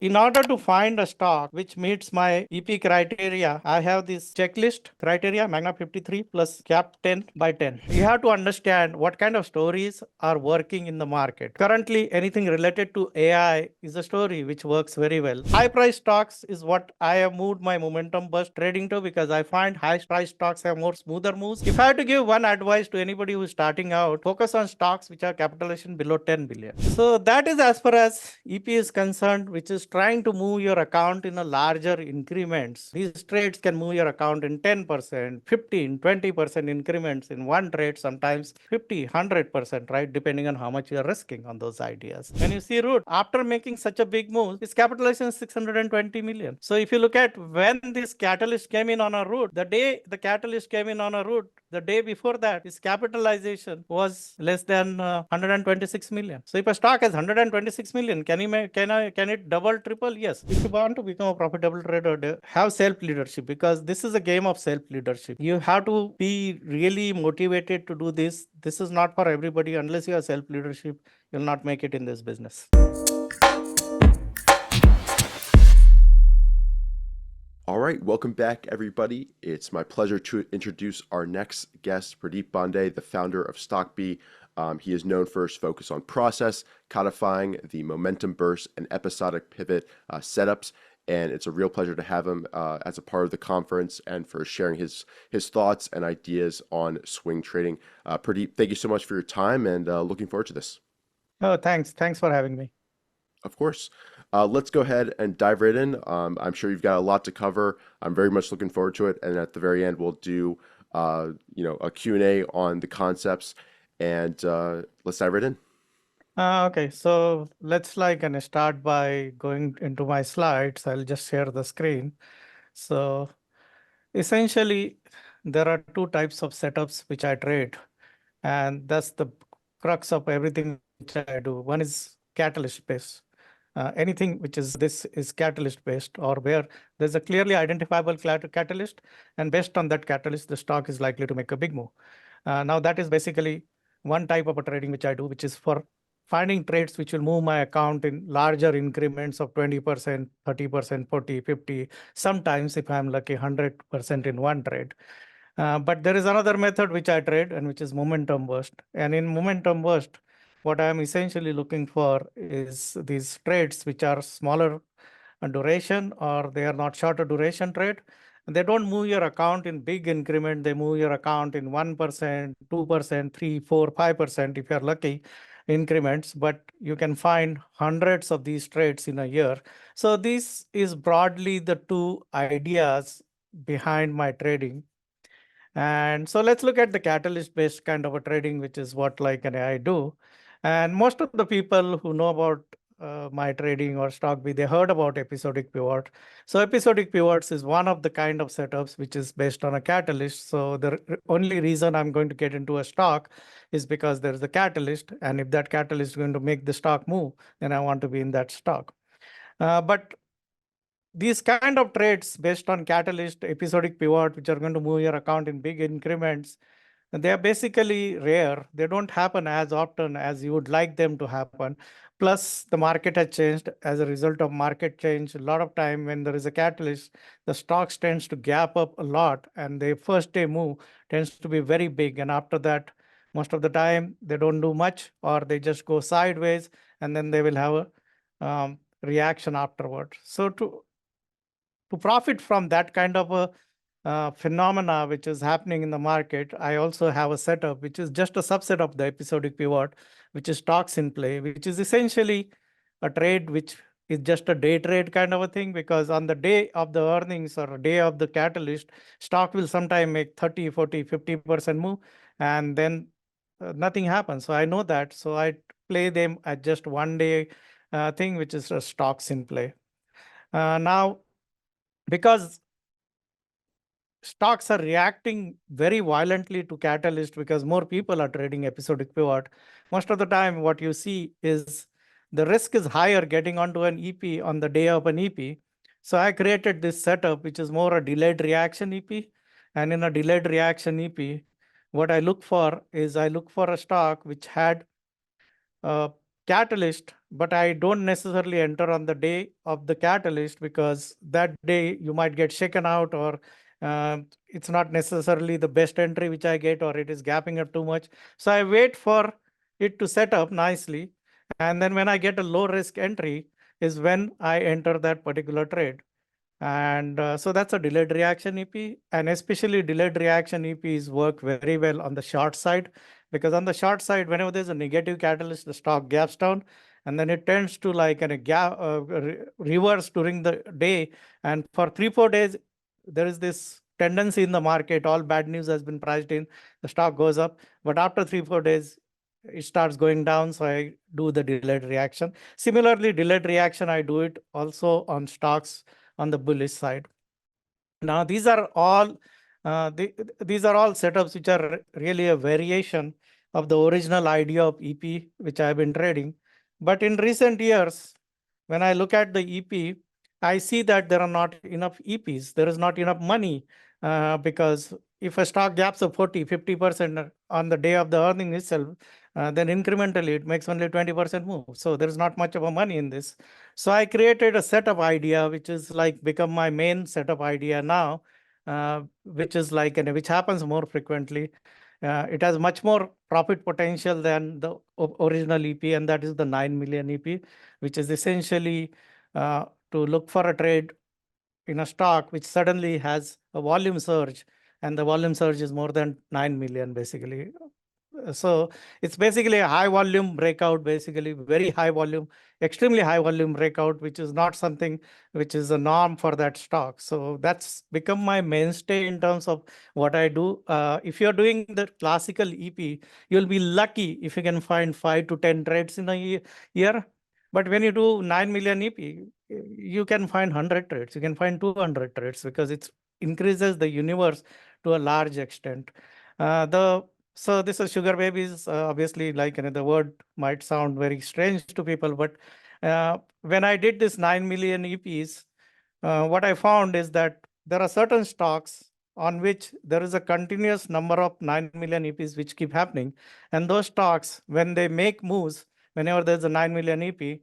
in order to find a stock which meets my EP criteria, I have this checklist criteria, MAGNA 53 plus cap 10 by 10. You have to understand what kind of stories are working in the market. Currently, anything related to AI is a story which works very well. High price stocks is what I have moved my momentum burst trading to, because I find high price stocks have more smoother moves. If I had to give one advice to anybody who is starting out, focus on stocks which are capitalization below 10 billion. So that is as far as EP is concerned, which is trying to move your account in a larger increments. These trades can move your account in 10%, 15, 20% increments in one trade, sometimes 50, 100%, right? Depending on how much you are risking on those ideas. When you see Root, after making such a big move, its capitalization is 620 million. So if you look at when this catalyst came in on a Root, the day the catalyst came in on a Root, the day before that, its capitalization was less than 126 million. So if a stock has 126 million, can it double, triple? Yes. If you want to become a profitable trader, have self-leadership, because this is a game of self-leadership. You have to be really motivated to do this. This is not for everybody. Unless you have self-leadership, you'll not make it in this business. All right, welcome back, everybody. It's my pleasure to introduce our next guest, Pradeep Bonde, the founder of Stockbee. He is known for his focus on process, codifying the momentum burst and episodic pivot setups. And it's a real pleasure to have him as a part of the conference and for sharing his thoughts and ideas on swing trading. Pradeep, thank you so much for your time, and looking forward to this. Oh, thanks. Thanks for having me. Of course. Let's go ahead and dive right in. I'm sure you've got a lot to cover. I'm very much looking forward to it. And at the very end, we'll do a Q&A on the concepts. And let's dive right in. Okay, so let's start by going into my slides. I'll just share the screen. So essentially, there are two types of setups which I trade, and that's the crux of everything which I do. One is catalyst based. Anything which is catalyst based, or where there's a clearly identifiable catalyst, and based on that catalyst, the stock is likely to make a big move. Now that is basically one type of a trading which I do, which is for finding trades which will move my account in larger increments of 20%, 30%, 40, 50, sometimes if I'm lucky, 100% in one trade. But there is another method which I trade, and which is momentum burst. And in momentum burst, what I'm essentially looking for is these trades which are smaller duration, or they are not shorter duration trade. They don't move your account in big increment. They move your account in 1%, 2%, 3, 4, 5%, if you're lucky, increments. But you can find hundreds of these trades in a year. So this is broadly the two ideas behind my trading. And so let's look at the catalyst-based kind of a trading, which is what I do. And most of the people who know about my trading or Stockbee, they heard about episodic pivot. So episodic pivots is one of the kind of setups which is based on a catalyst. So the only reason I'm going to get into a stock is because there's a catalyst. And if that catalyst is going to make the stock move, then I want to be in that stock. But these kind of trades based on catalyst, episodic pivot, which are going to move your account in big increments, they are basically rare. They don't happen as often as you would like them to happen. Plus, the market has changed. As a result of market change, a lot of time when there is a catalyst, the stocks tends to gap up a lot, and the first day move tends to be very big. And after that, most of the time, they don't do much, or they just go sideways, and then they will have a reaction afterward. So to profit from that kind of a phenomena which is happening in the market, I also have a setup which is just a subset of the episodic pivot, which is stocks in play, which is essentially a trade which is just a day trade kind of a thing, because on the day of the earnings or day of the catalyst, stock will sometime make 30, 40, 50% move, and then nothing happens. So I know that. So I play them at just one day thing, which is a stocks in play. Now, because stocks are reacting very violently to catalyst, because more people are trading episodic pivot, most of the time what you see is the risk is higher getting onto an EP on the day of an EP. So I created this setup, which is more a delayed reaction EP. And in a delayed reaction EP, what I look for is I look for a stock which had a catalyst but I don't necessarily enter on the day of the catalyst, because that day you might get shaken out, or it's not necessarily the best entry which I get, or it is gapping up too much. So I wait for it to set up nicely. And then when I get a low risk entry is when I enter that particular trade. And so that's a delayed reaction EP, and especially delayed reaction EPs work very well on the short side, because on the short side, whenever there's a negative catalyst, the stock gaps down, and then it tends to like a gap reverse during the day. And for 3-4 days, there is this tendency in the market, all bad news has been priced in, the stock goes up, but after 3-4 days, it starts going down. So I do the delayed reaction. Similarly, delayed reaction, I do it also on stocks on the bullish side. Now, these are all setups which are really a variation of the original idea of EP, which I've been trading. But in recent years, when I look at the EP, I see that there are not enough EPs. There is not enough money, because if a stock gaps of 40-50% on the day of the earning itself, then incrementally it makes only 20% move. So there is not much of a money in this. So I created a setup idea, which is like become my main setup idea now, which is like, and which happens more frequently. It has much more profit potential than the original EP, and that is the 9 million EP, which is essentially to look for a trade in a stock which suddenly has a volume surge, and the volume surge is more than 9 million basically. So it's basically a high volume breakout, basically very high volume, extremely high volume breakout, which is not something which is a norm for that stock. So that's become my mainstay in terms of what I do. If you're doing the classical EP, you'll be lucky if you can find 5 to 10 trades in a year. But when you do 9 million EP, you can find 100 trades, you can find 200 trades, because it increases the universe to a large extent. So this is sugar babies. Obviously, like the word might sound very strange to people, but when I did this 9 million EPs, what I found is that there are certain stocks on which there is a continuous number of 9 million EPs which keep happening. And those stocks, when they make moves, whenever there's a 9 million EP,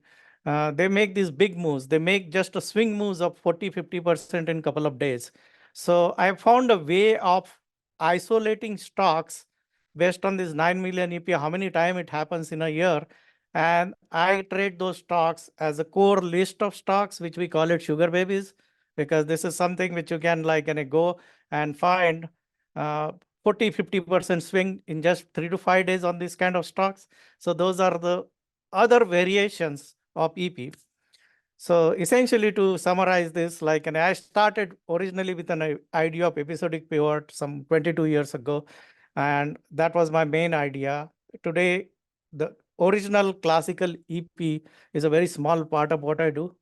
they make these big moves. They make just a swing moves of 40-50% in a couple of days. So I found a way of isolating stocks based on this 9 million EP, how many times it happens in a year. And I trade those stocks as a core list of stocks, which we call it sugar babies, because this is something which you can like go and find 40-50% swing in just 3 to 5 days on these kind of stocks. So those are the other variations of EP. So essentially, to summarize this, like, and I started originally with an idea of episodic pivot some 22 years ago, and that was my main idea. Today, the original classical EP is a very small part of what I do.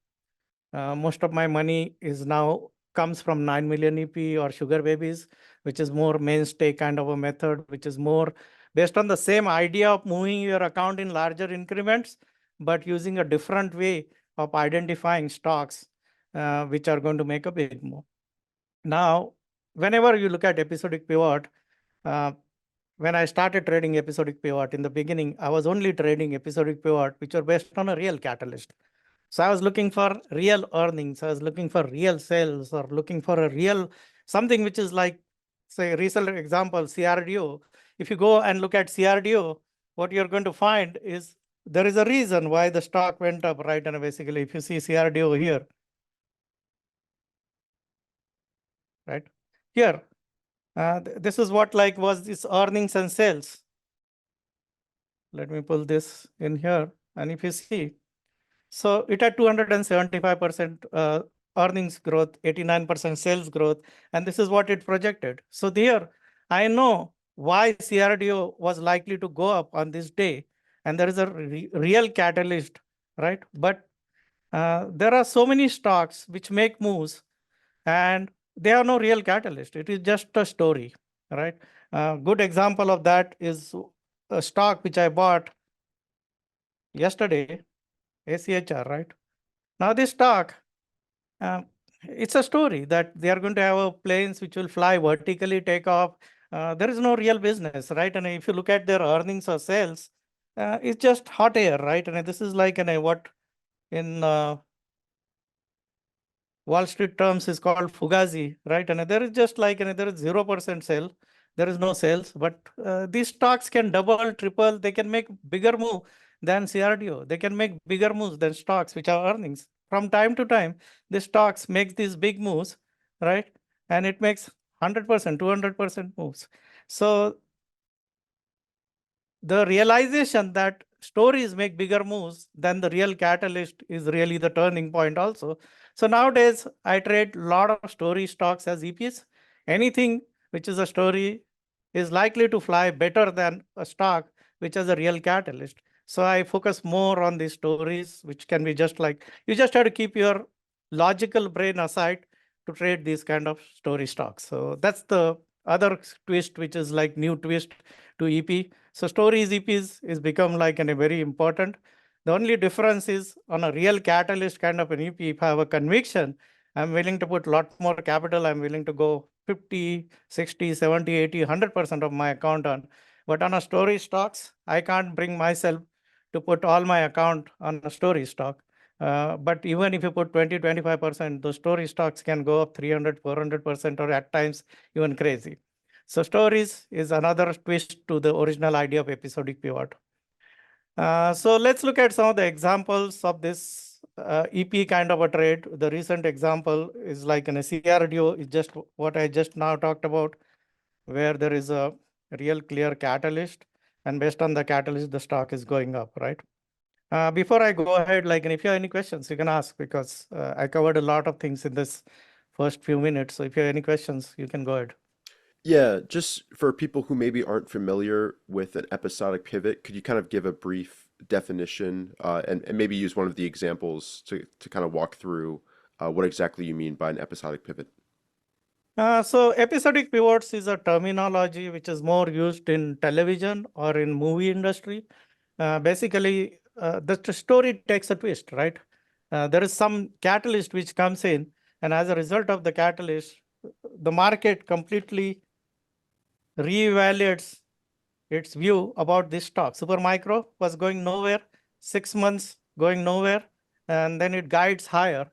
Most of my money is now comes from 9 million EP or sugar babies, which is more mainstay kind of a method, which is more based on the same idea of moving your account in larger increments, but using a different way of identifying stocks which are going to make a big move. Now, whenever you look at episodic pivot, uh, when I started trading episodic pivot in the beginning, I was only trading episodic pivot which are based on a real catalyst. So I was looking for real earnings. I was looking for real sales, or looking for a real something which is like, say, recent example, CRDO. If you go and look at CRDO, what you're going to find is there is a reason why the stock went up, right? And basically, if you see CRDO here, right here, this is what like was this earnings and sales. Let me pull this in here, and if you see, so it had 275% earnings growth, 89% sales growth, and this is what it projected. So there, I know why CRDO was likely to go up on this day, and there is a real catalyst, right? But there are so many stocks which make moves, and they have no real catalyst. It is just a story, right? Good example of that is a stock which I bought yesterday, ACHR, right? Now this stock, it's a story that they are going to have planes which will fly vertically, take off. There is no real business, right? And if you look at their earnings or sales, it's just hot air, right? And this is like what in Wall Street terms is called fugazi, right? And there is just like there is 0% sale, there is no sales, but these stocks can double, triple, they can make bigger move than CRDO. They can make bigger moves than stocks which are earnings. From time to time, the stocks makes these big moves, right? And it makes 100%, 200% moves. So the realization that stories make bigger moves than the real catalyst is really the turning point also. So nowadays, I trade a lot of story stocks as EPs. Anything which is a story is likely to fly better than a stock which has a real catalyst. So I focus more on these stories, which can be just like, you just have to keep your logical brain aside to trade these kind of story stocks. So that's the other twist, which is like new twist to EP. So stories EPs is become like a very important. The only difference is on a real catalyst kind of an EP, if I have a conviction, I'm willing to put a lot more capital. I'm willing to go 50, 60, 70, 80, 100% of my account on. But on a story stocks, I can't bring myself to put all my account on a story stock. But even if you put 20, 25%, those story stocks can go up 300, 400%, or at times even crazy. So stories is another twist to the original idea of episodic pivot. So let's look at some of the examples of this EP kind of a trade. The recent example is like in a CRDO, is just what I just now talked about, where there is a real clear catalyst, and based on the catalyst, the stock is going up, right? Before I go ahead, like, and if you have any questions, you can ask, because I covered a lot of things in this first few minutes. So if you have any questions, you can go ahead. Yeah, just for people who maybe aren't familiar with an episodic pivot, could you kind of give a brief definition and maybe use one of the examples to kind of walk through what exactly you mean by an episodic pivot? So episodic pivots is a terminology which is more used in television or in movie industry. Basically, the story takes a twist, right? There is some catalyst which comes in, and as a result of the catalyst, the market completely reevaluates its view about this stock. Supermicro was going nowhere, 6 months going nowhere, and then it guides higher,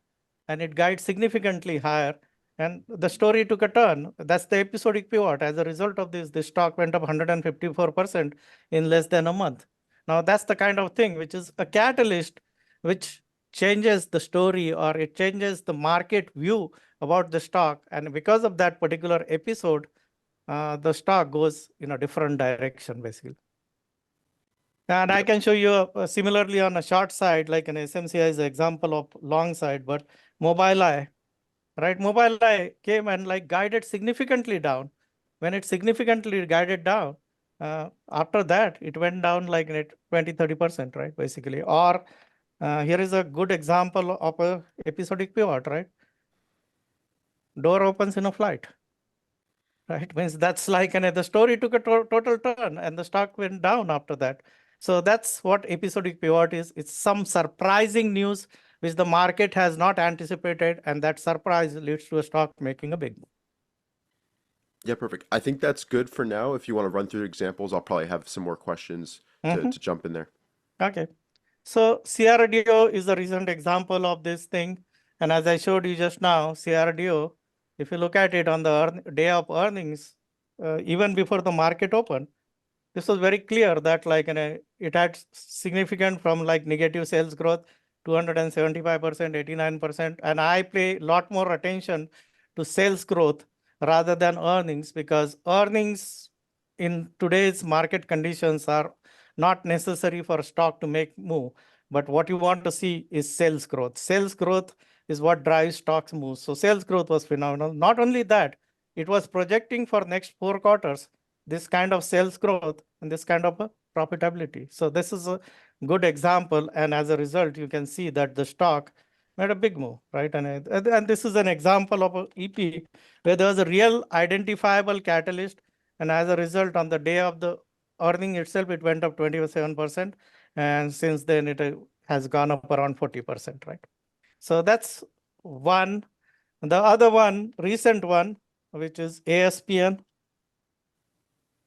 and it guides significantly higher. And the story took a turn. That's the episodic pivot. As a result of this, the stock went up 154% in less than a month. Now, that's the kind of thing which is a catalyst which changes the story, or it changes the market view about the stock. And because of that particular episode, the stock goes in a different direction, basically. And I Yep. can show you similarly on a short side, like an SMCI is an example of long side, but Mobileye, right? Mobileye came and like guided significantly down. When it significantly guided down, after that, it went down like 20, 30%, right? Basically. Or here is a good example of a episodic pivot, right? Door opens in a flight. Right, means that's like the story took a total turn and the stock went down after that. So that's what episodic pivot is. It's some surprising news which the market has not anticipated, and that surprise leads to a stock making a big move. Yeah, perfect. I think that's good for now. If you want to run through examples, I'll probably have some more questions to jump in there. Okay. So CRDO is a recent example of this thing. And as I showed you just now, CRDO, if you look at it on the day of earnings, even before the market opened, this was very clear that like it had significant from like negative sales growth, 275%, 89%. And I pay a lot more attention to sales growth rather than earnings, because earnings in today's market conditions are not necessary for stock to make move. But what you want to see is sales growth. Sales growth is what drives stocks move. So sales growth was phenomenal. Not only that, it was projecting for next 4 quarters this kind of sales growth and this kind of a profitability. So this is a good example. And as a result, you can see that the stock made a big move, right? And this is an example of a EP where there was a real identifiable catalyst. And as a result, on the day of the earning itself, it went up 27%. And since then, it has gone up around 40%, right? So that's one. The other one, recent one, which is ASPN,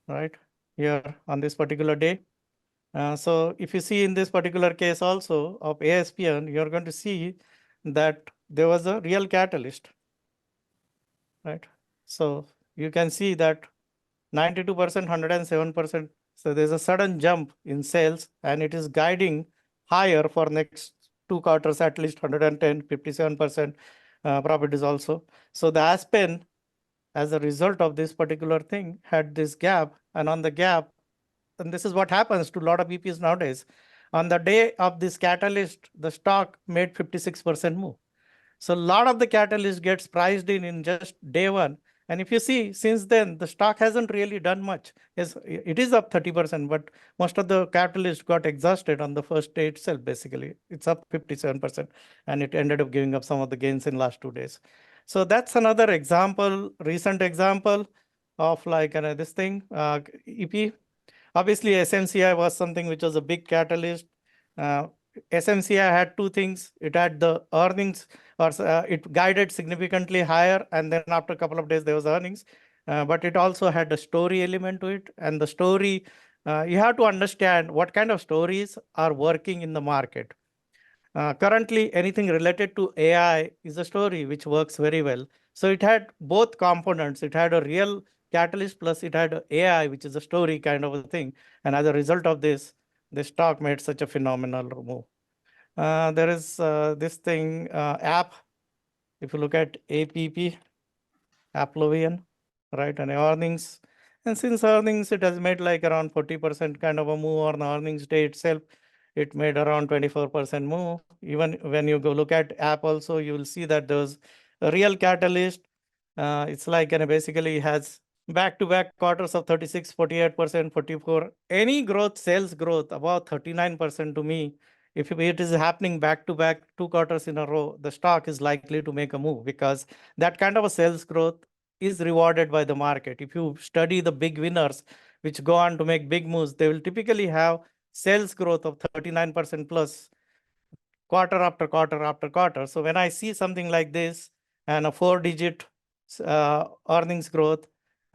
right? Here on this particular day. So if you see in this particular case also of ASPN, you're going to see that there was a real catalyst, right? So you can see that 92%, 107%. So there's a sudden jump in sales, and it is guiding higher for next 2 quarters, at least 110, 57% profit is also. So the Aspen, as a result of this particular thing, had this gap, and on the gap, and this is what happens to a lot of EPs nowadays. On the day of this catalyst, the stock made 56% move. So a lot of the catalyst gets priced in just day one. And if you see, since then, the stock hasn't really done much. Yes, it is up 30%, but most of the catalyst got exhausted on the first day itself, basically. It's up 57%, and it ended up giving up some of the gains in last 2 days. So that's another example, recent example of like this thing, EP. Obviously, SMCI was something which was a big catalyst. Uh, SMCI had two things. It had the earnings, or it guided significantly higher, and then after a couple of days, there was earnings. But it also had a story element to it. And the story, you have to understand what kind of stories are working in the market. Currently, anything related to AI is a story which works very well. So it had both components. It had a real catalyst, plus it had a AI, which is a story kind of a thing. And as a result of this, the stock made such a phenomenal move. There is this thing, app. If you look at APP, Applovian, right, and earnings. And since earnings, it has made like around 40% kind of a move on the earnings day itself. It made around 24% move. Even when you go look at app also, you will see that there's a real catalyst. It's like, and basically has back-to-back quarters of 36, 48%, 44. Any growth, sales growth, about 39% to me. If it is happening back-to-back 2 quarters in a row, the stock is likely to make a move, because that kind of a sales growth is rewarded by the market. If you study the big winners, which go on to make big moves, they will typically have sales growth of 39% plus quarter after quarter after quarter. So when I see something like this and a 4-digit earnings growth,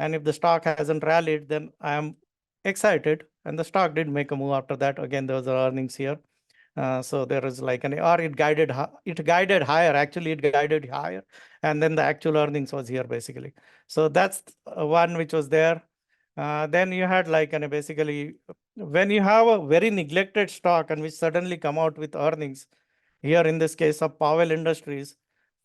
and if the stock hasn't rallied, then I am excited. And the stock did make a move after that. Again, there was earnings here. So there is like or it guided higher. Actually, it guided higher, and then the actual earnings was here basically. So that's one which was there. Then you had like basically when you have a very neglected stock and which suddenly come out with earnings, here in this case of Powell Industries,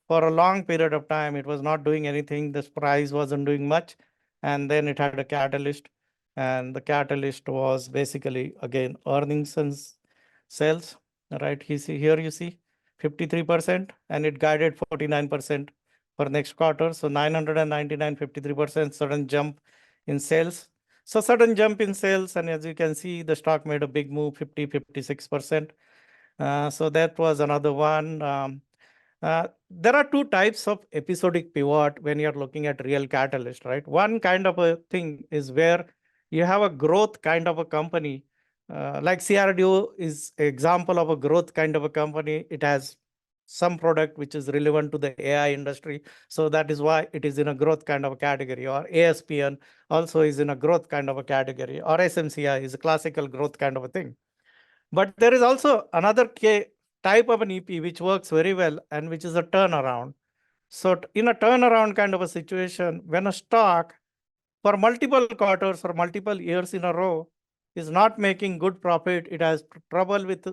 for a long period of time, it was not doing anything. This price wasn't doing much. And then it had a catalyst. And the catalyst was basically, again, earnings and sales, right? Here you see 53%, and it guided 49% for next quarter. So 999, 53% sudden jump in sales. So sudden jump in sales. And as you can see, the stock made a big move, 50, 56%. So that was another one. There are two types of episodic pivot when you're looking at real catalyst, right? One kind of a thing is where you have a growth kind of a company, like CRDO is an example of a growth kind of a company. It has some product which is relevant to the AI industry. So that is why it is in a growth kind of a category, or ASPN also is in a growth kind of a category, or SMCI is a classical growth kind of a thing. But there is also another type of an EP which works very well and which is a turnaround. So in a turnaround kind of a situation, when a stock for multiple quarters or multiple years in a row is not making good profit, it has trouble with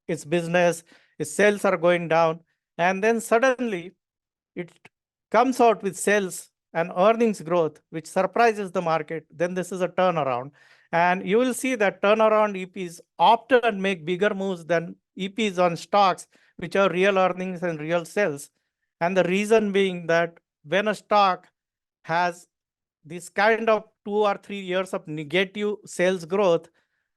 its business, its sales are going down, and then suddenly it comes out with sales and earnings growth, which surprises the market, then this is a turnaround. And you will see that turnaround EPs often make bigger moves than EPs on stocks, which are real earnings and real sales. And the reason being that when a stock has this kind of 2 or 3 years of negative sales growth,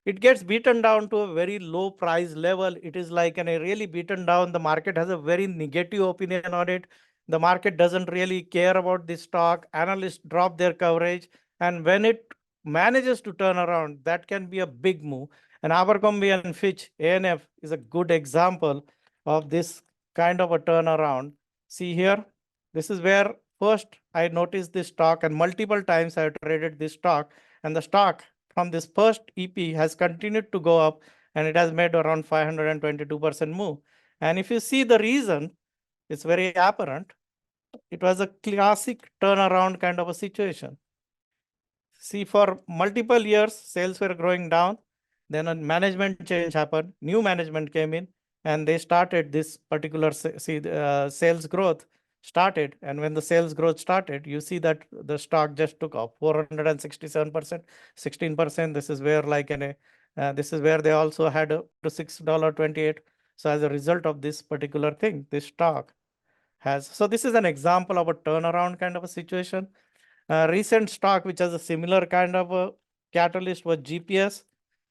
it gets beaten down to a very low price level. It is like a really beaten down. The market has a very negative opinion on it. The market doesn't really care about this stock. Analysts drop their coverage. And when it manages to turn around, that can be a big move. And Abercrombie and Fitch, ANF, is a good example of this kind of a turnaround. See here, this is where first I noticed this stock, and multiple times I traded this stock, and the stock from this first EP has continued to go up, and it has made around 522% move. And if you see the reason, it's very apparent. It was a classic turnaround kind of a situation. See, for multiple years, sales were growing down. Then a management change happened. New management came in, and they started this particular sales growth started. And when the sales growth started, you see that the stock just took off 467%, 16%. This is where this is where they also had up to $6.28. So as a result of this particular thing, this stock has. So this is an example of a turnaround kind of a situation. Recent stock, which has a similar kind of a catalyst, was GPS,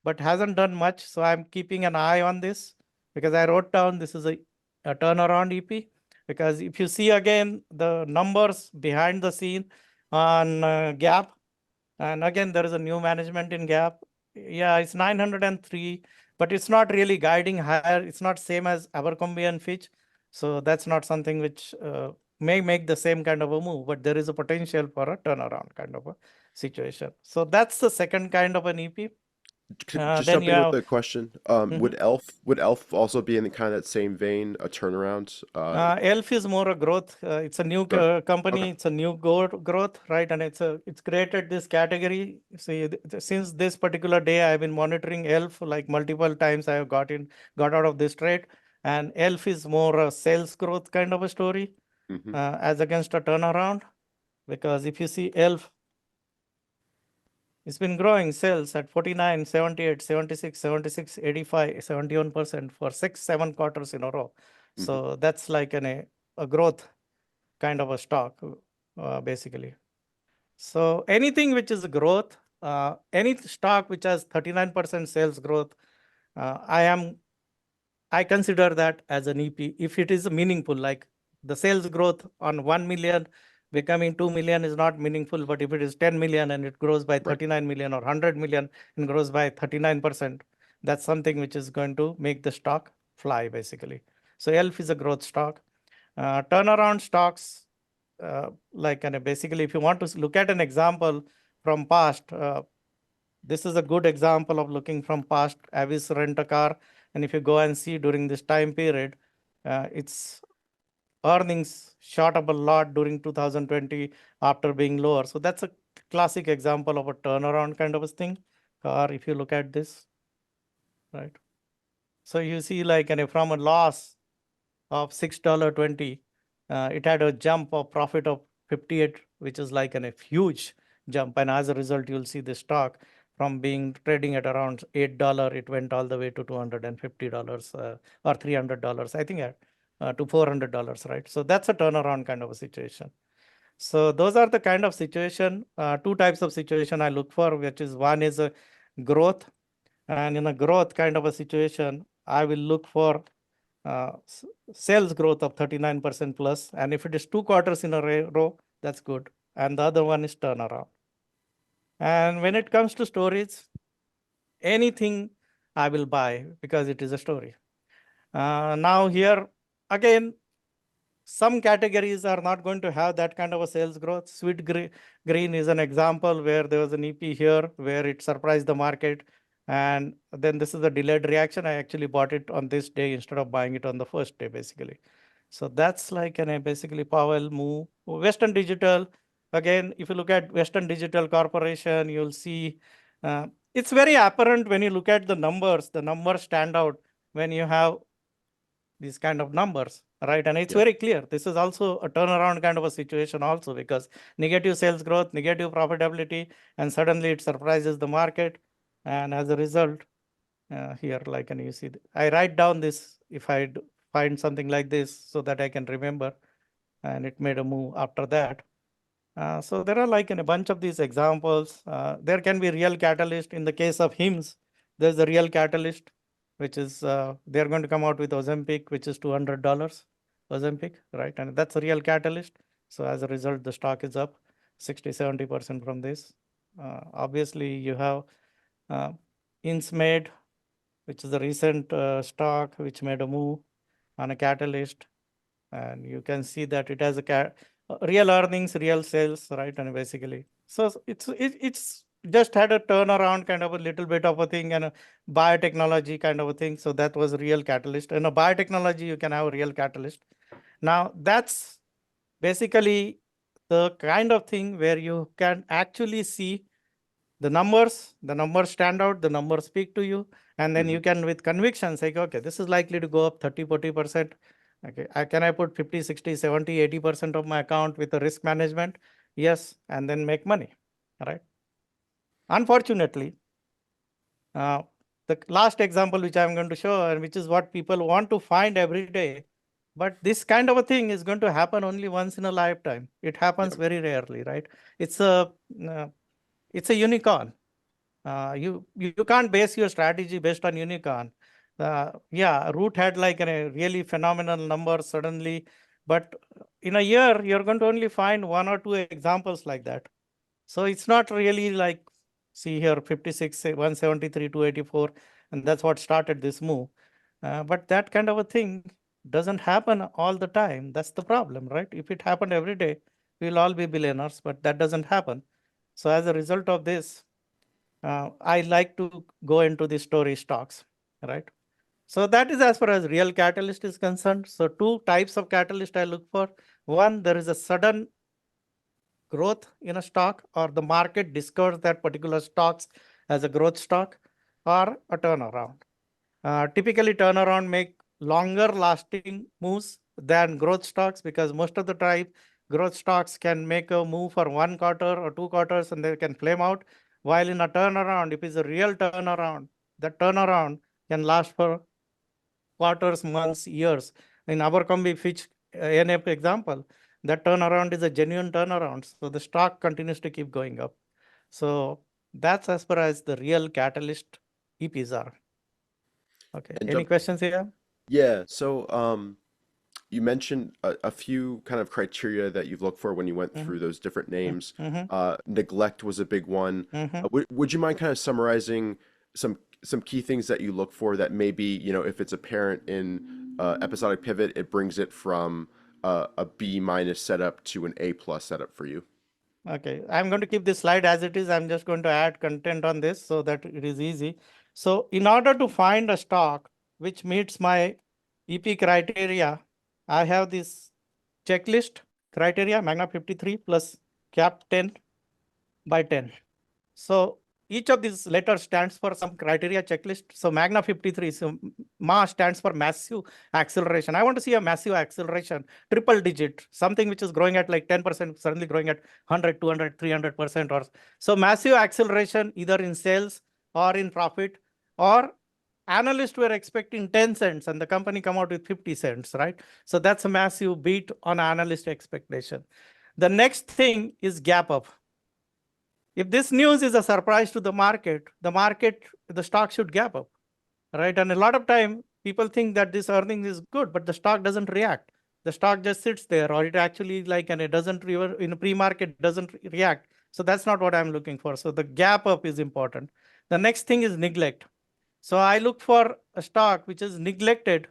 but hasn't done much. So I'm keeping an eye on this because I wrote down this is a turnaround EP. Because if you see again the numbers behind the scene on Gap, and again there is a new management in Gap. Yeah, it's 903, but it's not really guiding higher. It's not same as Abercrombie and Fitch. So that's not something which may make the same kind of a move, but there is a potential for a turnaround kind of a situation. So that's the second kind of an EP. Just Then you jumping in have with a question. Mhm. Would Elf also be in the kind of that same vein, a turnaround? Elf is more a growth. It's a new Growth. company. Okay. It's a new growth, right? And it's created this category. See, since this particular day, I've been monitoring Elf like multiple times. I have got out of this trade, and Elf is more a sales growth kind of a story Mm-hmm. as against a turnaround. Because if you see Elf, it's been growing sales at 49, 78, 76, 76, 85, 71% for 6-7 quarters in a row. Mm-hmm. So that's like a growth kind of a stock, basically. So anything which is growth, any stock which has 39% sales growth, I consider that as an EP if it is meaningful. Like the sales growth on 1 million becoming 2 million is not meaningful, but if it is 10 million and it grows by Right. 39 million or 100 million and grows by 39%, that's something which is going to make the stock fly, basically. So ELF is a growth stock. Turnaround stocks, basically, if you want to look at an example from past, this is a good example of looking from past. Avis Rent a Car, and if you go and see during this time period, its earnings shot up a lot during 2020 after being lower. So that's a classic example of a turnaround kind of a thing. Or if you look at this, right? So you see from a loss of $6.20, it had a jump of profit of 58, which is like a huge jump. And as a result, you'll see the stock from being trading at around $8, it went all the way to $250 or $300, I think, to $400, right? So that's a turnaround kind of a situation. So those are the kind of situation, two types of situation I look for, which is one is a growth. And in a growth kind of a situation, I will look for sales growth of 39% plus. And if it is 2 quarters in a row, that's good. And the other one is turnaround. And when it comes to storage, anything I will buy because it is a story. Now here, again, some categories are not going to have that kind of a sales growth. Sweet green is an example where there was an EP here where it surprised the market. And then this is a delayed reaction. I actually bought it on this day instead of buying it on the first day, basically. So that's like basically Powell move. Western Digital, again, if you look at Western Digital Corporation, you'll see it's very apparent when you look at the numbers. The numbers stand out when you have these kind of numbers, right? And it's very clear. This is also a turnaround kind of a situation also, because negative sales growth, negative profitability, and suddenly it surprises the market. And as a result, here, and you see, I write down this if I find something like this so that I can remember, and it made a move after that. So there are in a bunch of these examples. There can be real catalyst. In the case of HIMS, there's a real catalyst, which is they're going to come out with Ozempic, which is $200 Ozempic, right? And that's a real catalyst. So as a result, the stock is up 60-70% from this. Obviously, you have Insmed, which is a recent stock which made a move on a catalyst. And you can see that it has a real earnings, real sales, right? And basically, so it's just had a turnaround kind of a little bit of a thing, and a biotechnology kind of a thing. So that was a real catalyst. In a biotechnology, you can have a real catalyst. Now that's basically the kind of thing where you can actually see the numbers stand out, the numbers speak to you, and then you can with conviction say, okay, this is likely to go up 30-40%. Okay, can I put 50, 60, 70, 80% of my account with the risk management? Yes, and then make money. All right. Unfortunately, the last example which I'm going to show, and which is what people want to find every day, but this kind of a thing is going to happen only once in a lifetime. It happens very rarely, right? It's a unicorn. You can't base your strategy based on unicorn. Yeah, Root had like a really phenomenal number suddenly, but in a year you're going to only find one or two examples like that. So it's not really like, see here, 56, 173, 284, and that's what started this move. But that kind of a thing doesn't happen all the time. That's the problem, right? If it happened every day, we'll all be billionaires, but that doesn't happen. So as a result of this, I like to go into the story stocks, right? So that is as far as real catalyst is concerned. So two types of catalyst I look for. One, there is a sudden growth in a stock, or the market discovers that particular stocks as a growth stock, or a turnaround. Typically, turnaround make longer lasting moves than growth stocks, because most of the time growth stocks can make a move for 1 quarter or 2 quarters and they can flame out. While in a turnaround, if it's a real turnaround, the turnaround can last for quarters, months, years. In Abercrombie Fitch NF example, that turnaround is a genuine turnaround. So the stock continues to keep going up. So that's as far as the real catalyst EPs are. Okay. And Any questions here? yeah, so you mentioned a few kind of criteria that you've looked for when you went through those different names. Neglect was a big one. Would you mind kind of summarizing some key things that you look for that maybe, if it's apparent in Episodic Pivot, it brings it from a B minus setup to an A plus setup for you? Okay, I'm going to keep this slide as it is. I'm just going to add content on this so that it is easy. So in order to find a stock which meets my EP criteria, I have this checklist criteria, MAGNA 53 plus cap 10 by 10. So each of these letters stands for some criteria checklist. So MAGNA 53, so MA stands for massive acceleration. I want to see a massive acceleration, triple digit, something which is growing at like 10%, suddenly growing at 100, 200, 300%. Or so massive acceleration either in sales or in profit, or analysts were expecting 10 cents and the company come out with 50 cents, right? So that's a massive beat on analyst expectation. The next thing is gap up. If this news is a surprise to the market, the stock should gap up, right? And a lot of time people think that this earning is good, but the stock doesn't react. The stock just sits there, or it actually like, and it doesn't in a pre-market doesn't react. So that's not what I'm looking for. So the gap up is important. The next thing is neglect. So I look for a stock which is neglected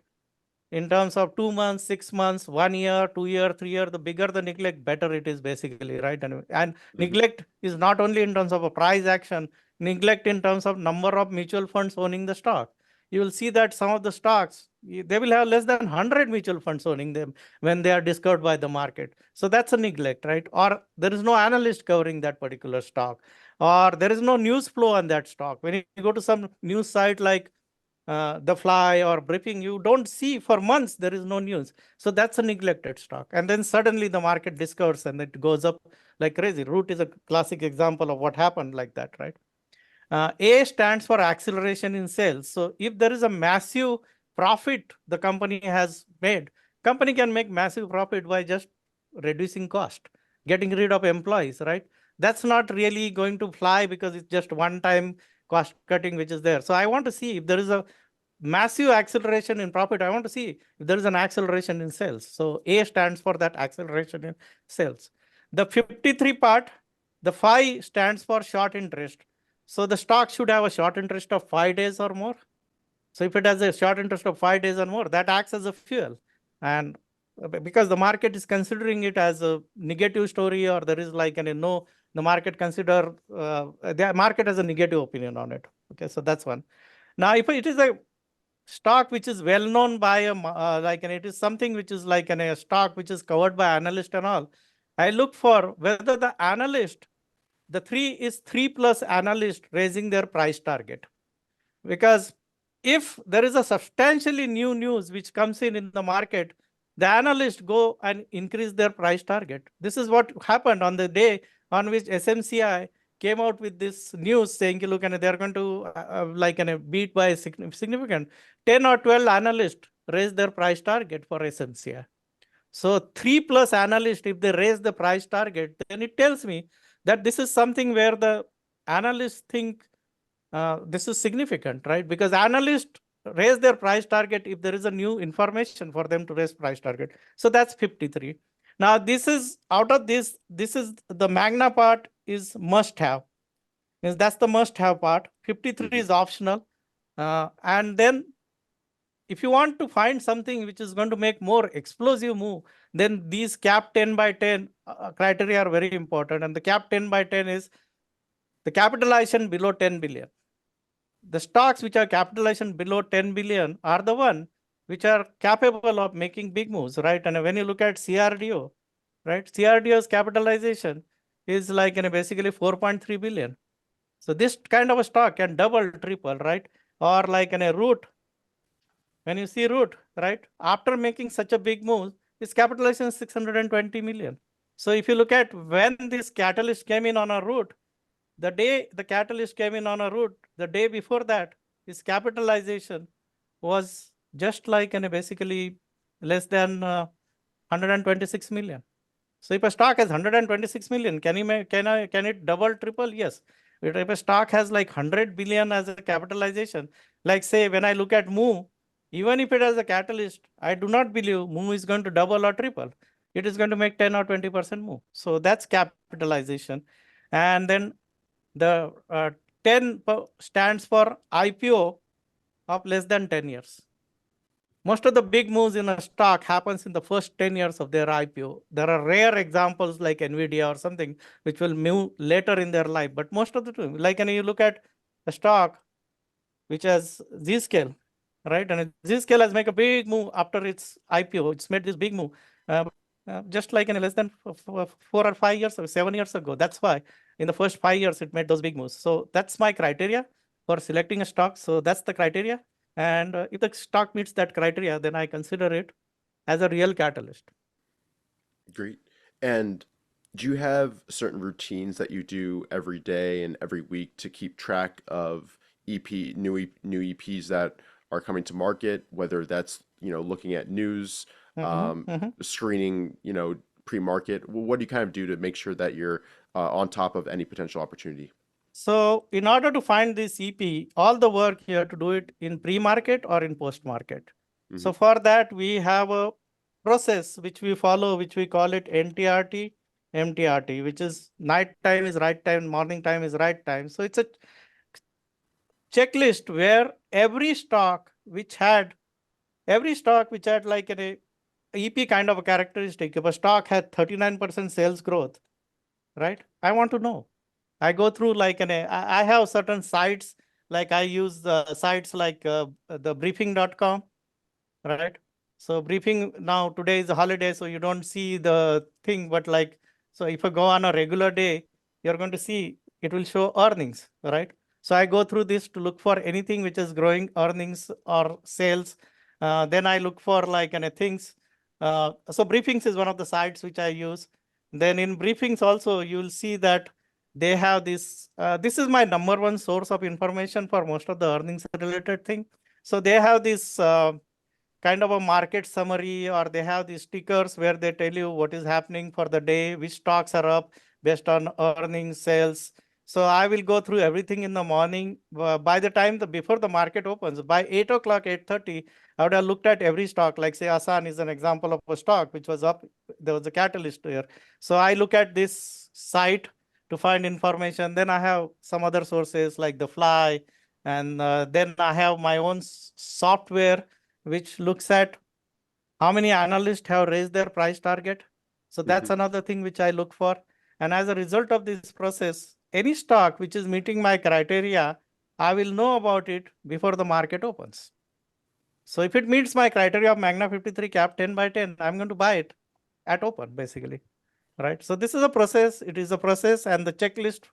in terms of 2 months, 6 months, 1 year, 2 year, 3 year. The bigger the neglect, better it is basically, right? And neglect is not only in terms of a price action, neglect in terms of number of mutual funds owning the stock. You will see that some of the stocks, they will have less than 100 mutual funds owning them when they are discovered by the market. So that's a neglect, right? Or there is no analyst covering that particular stock, or there is no news flow on that stock. When you go to some news site like The Fly or Briefing, you don't see for months, there is no news. So that's a neglected stock. And then suddenly the market discovers and it goes up like crazy. Root is a classic example of what happened like that, right? A stands for acceleration in sales. So if there is a massive profit the company has made, company can make massive profit by just reducing cost, getting rid of employees, right? That's not really going to fly because it's just one-time cost cutting which is there. So I want to see if there is a massive acceleration in profit. I want to see if there is an acceleration in sales. So A stands for that acceleration in sales. The 53 part, the 5 stands for short interest. So the stock should have a short interest of 5 days or more. So if it has a short interest of 5 days or more, that acts as a fuel. And because the market is considering it as a negative story, or there is like no the market consider, the market has a negative opinion on it. Okay, so that's one. Now, if it is a stock which is well known by and it is something which is like a stock which is covered by analyst and all, I look for whether the analyst, the 3+ analyst raising their price target. Because if there is a substantially new news which comes in the market, the analysts go and increase their price target. This is what happened on the day on which SMCI came out with this news saying, look, and they're going to beat by significant. 10 or 12 analysts raised their price target for SMCI. So 3+ analysts, if they raise the price target, then it tells me that this is something where the analysts think this is significant, right? Because analysts raise their price target if there is a new information for them to raise price target. So that's 53. Now, this is out of this is the MAGNA part is must have. That's the must have part. 53 is optional. And then if you want to find something which is going to make more explosive move, then these cap 10 by 10 criteria are very important. And the cap 10 by 10 is the capitalization below 10 billion. The stocks which are capitalization below 10 billion are the one which are capable of making big moves, right? And when you look at CRDO, right? CRDO's capitalization is like basically 4.3 billion. So this kind of a stock can double, triple, right? Or like a Root. When you see Root, right? After making such a big move, its capitalization is 620 million. So if you look at when this catalyst came in on a Root, the day the catalyst came in on a Root, the day before that, his capitalization was just like basically less than 126 million. So if a stock has 126 million, can it double, triple? Yes. But if a stock has like 100 billion as a capitalization, like say when I look at Moo, even if it has a catalyst, I do not believe Moo is going to double or triple. It is going to make 10 or 20% move. So that's capitalization. And then the 10 stands for IPO of less than 10 years. Most of the big moves in a stock happens in the first 10 years of their IPO. There are rare examples like NVIDIA or something which will move later in their life. But most of the time, like when you look at a stock which has Zscaler, right? And Zscaler has made a big move after its IPO. It's made this big move. Just like in less than 4 or 5 years or 7 years ago. That's why in the first 5 years, it made those big moves. So that's my criteria for selecting a stock. So that's the criteria. And if the stock meets that criteria, then I consider it as a real catalyst. Great. And do you have certain routines that you do every day and every week to keep track of new EPs that are coming to market, whether that's, looking at news, screening, pre-market? What do you kind of do to make sure that you're on top of any potential opportunity? So in order to find this EP, all the work you have to do it in pre-market or in post-market. So for that, we have a process which we follow, which we call it NTRT, MTRT, which is night time is right time, morning time is right time. So it's a checklist where every stock which had like an EP kind of a characteristic, if a stock had 39% sales growth, right? I want to know. I go through like I have certain sites, like I use sites like the briefing.com, right? So briefing now today is a holiday, so you don't see the thing, but like, so if I go on a regular day, you're going to see it will show earnings, right? So I go through this to look for anything which is growing earnings or sales. Then I look for like things. So briefings is one of the sites which I use. Then in briefings also, you'll see that they have this. This is my number one source of information for most of the earnings related thing. So they have this kind of a market summary, or they have these stickers where they tell you what is happening for the day, which stocks are up based on earnings, sales. So I will go through everything in the morning. By the time before the market opens, by 8 o'clock, 8:30, I would have looked at every stock. Like say Asan is an example of a stock which was up. There was a catalyst there. So I look at this site to find information. Then I have some other sources like the Fly, and then I have my own software which looks at how many analysts have raised their price target. So that's another thing which I look for. And as a result of this process, any stock which is meeting my criteria, I will know about it before the market opens. So if it meets my criteria of MAGNA 53 cap 10 by 10, I'm going to buy it at open, basically, right? So this is a process. It is a process, and the checklist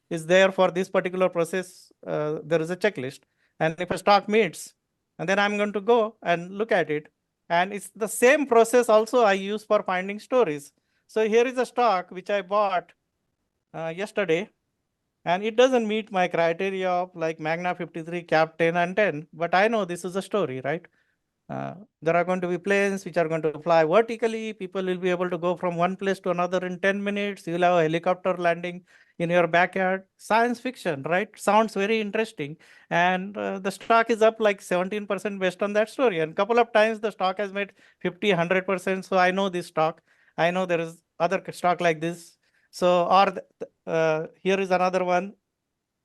is there for this particular process. There is a checklist, and if a stock meets, and then I'm going to go and look at it. And it's the same process also I use for finding stories. So here is a stock which I bought yesterday, and it doesn't meet my criteria of like MAGNA 53 cap 10 and 10, but I know this is a story, right? There are going to be planes which are going to fly vertically. People will be able to go from one place to another in 10 minutes. You'll have a helicopter landing in your backyard. Science fiction, right? Sounds very interesting. And the stock is up like 17% based on that story. And a couple of times the stock has made 50, 100%. So I know this stock. I know there is other stock like this. So, or here is another one.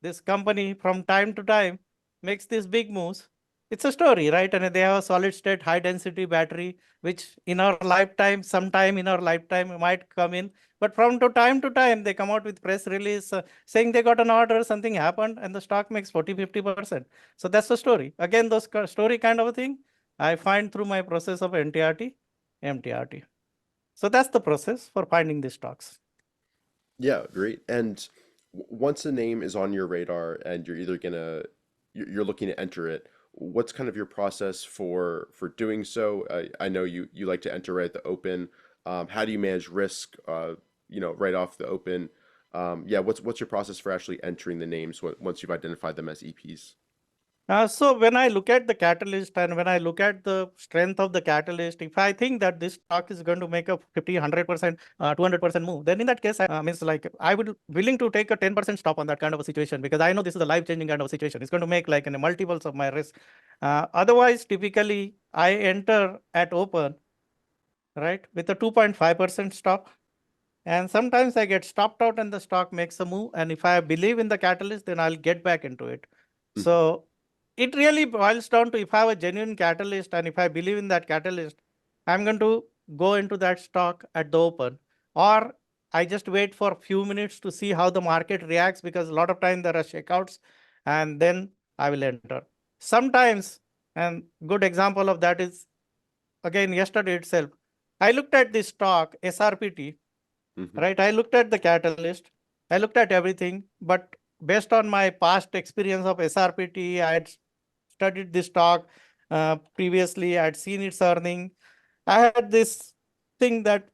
This company from time to time makes these big moves. It's a story, right? And they have a solid state high density battery, which in our lifetime, sometime in our lifetime might come in. But from to time, they come out with press release saying they got an order, something happened, and the stock makes 40, 50%. So that's the story. Again, those story kind of a thing, I find through my process of NTRT, MTRT. So that's the process for finding these stocks. Yeah, great. And once a name is on your radar and you're either gonna you're looking to enter it, what's kind of your process for doing so? I know you like to enter right at the open. How do you manage risk? Right off the open. Yeah, what's your process for actually entering the names once you've identified them as EPs? So when I look at the catalyst and when I look at the strength of the catalyst, if I think that this stock is going to make a 50, 100%, 200% move, then in that case, I means like I would willing to take a 10% stop on that kind of a situation, because I know this is a life-changing kind of a situation. It's going to make like multiples of my risk. Otherwise, typically I enter at open, right, with a 2.5% stop. And sometimes I get stopped out and the stock makes a move. And if I believe in the catalyst, then I'll get back into it. So it really boils down to, if I have a genuine catalyst and if I believe in that catalyst, I'm going to go into that stock at the open. Or I just wait for a few minutes to see how the market reacts, because a lot of time there are shakeouts, and then I will enter. Sometimes, and good example of that is, again, yesterday itself, I looked at this stock, SRPT, right? I looked at the catalyst, I looked at everything, but based on my past experience of SRPT, I had studied this stock previously, I had seen its earning. I had this thing that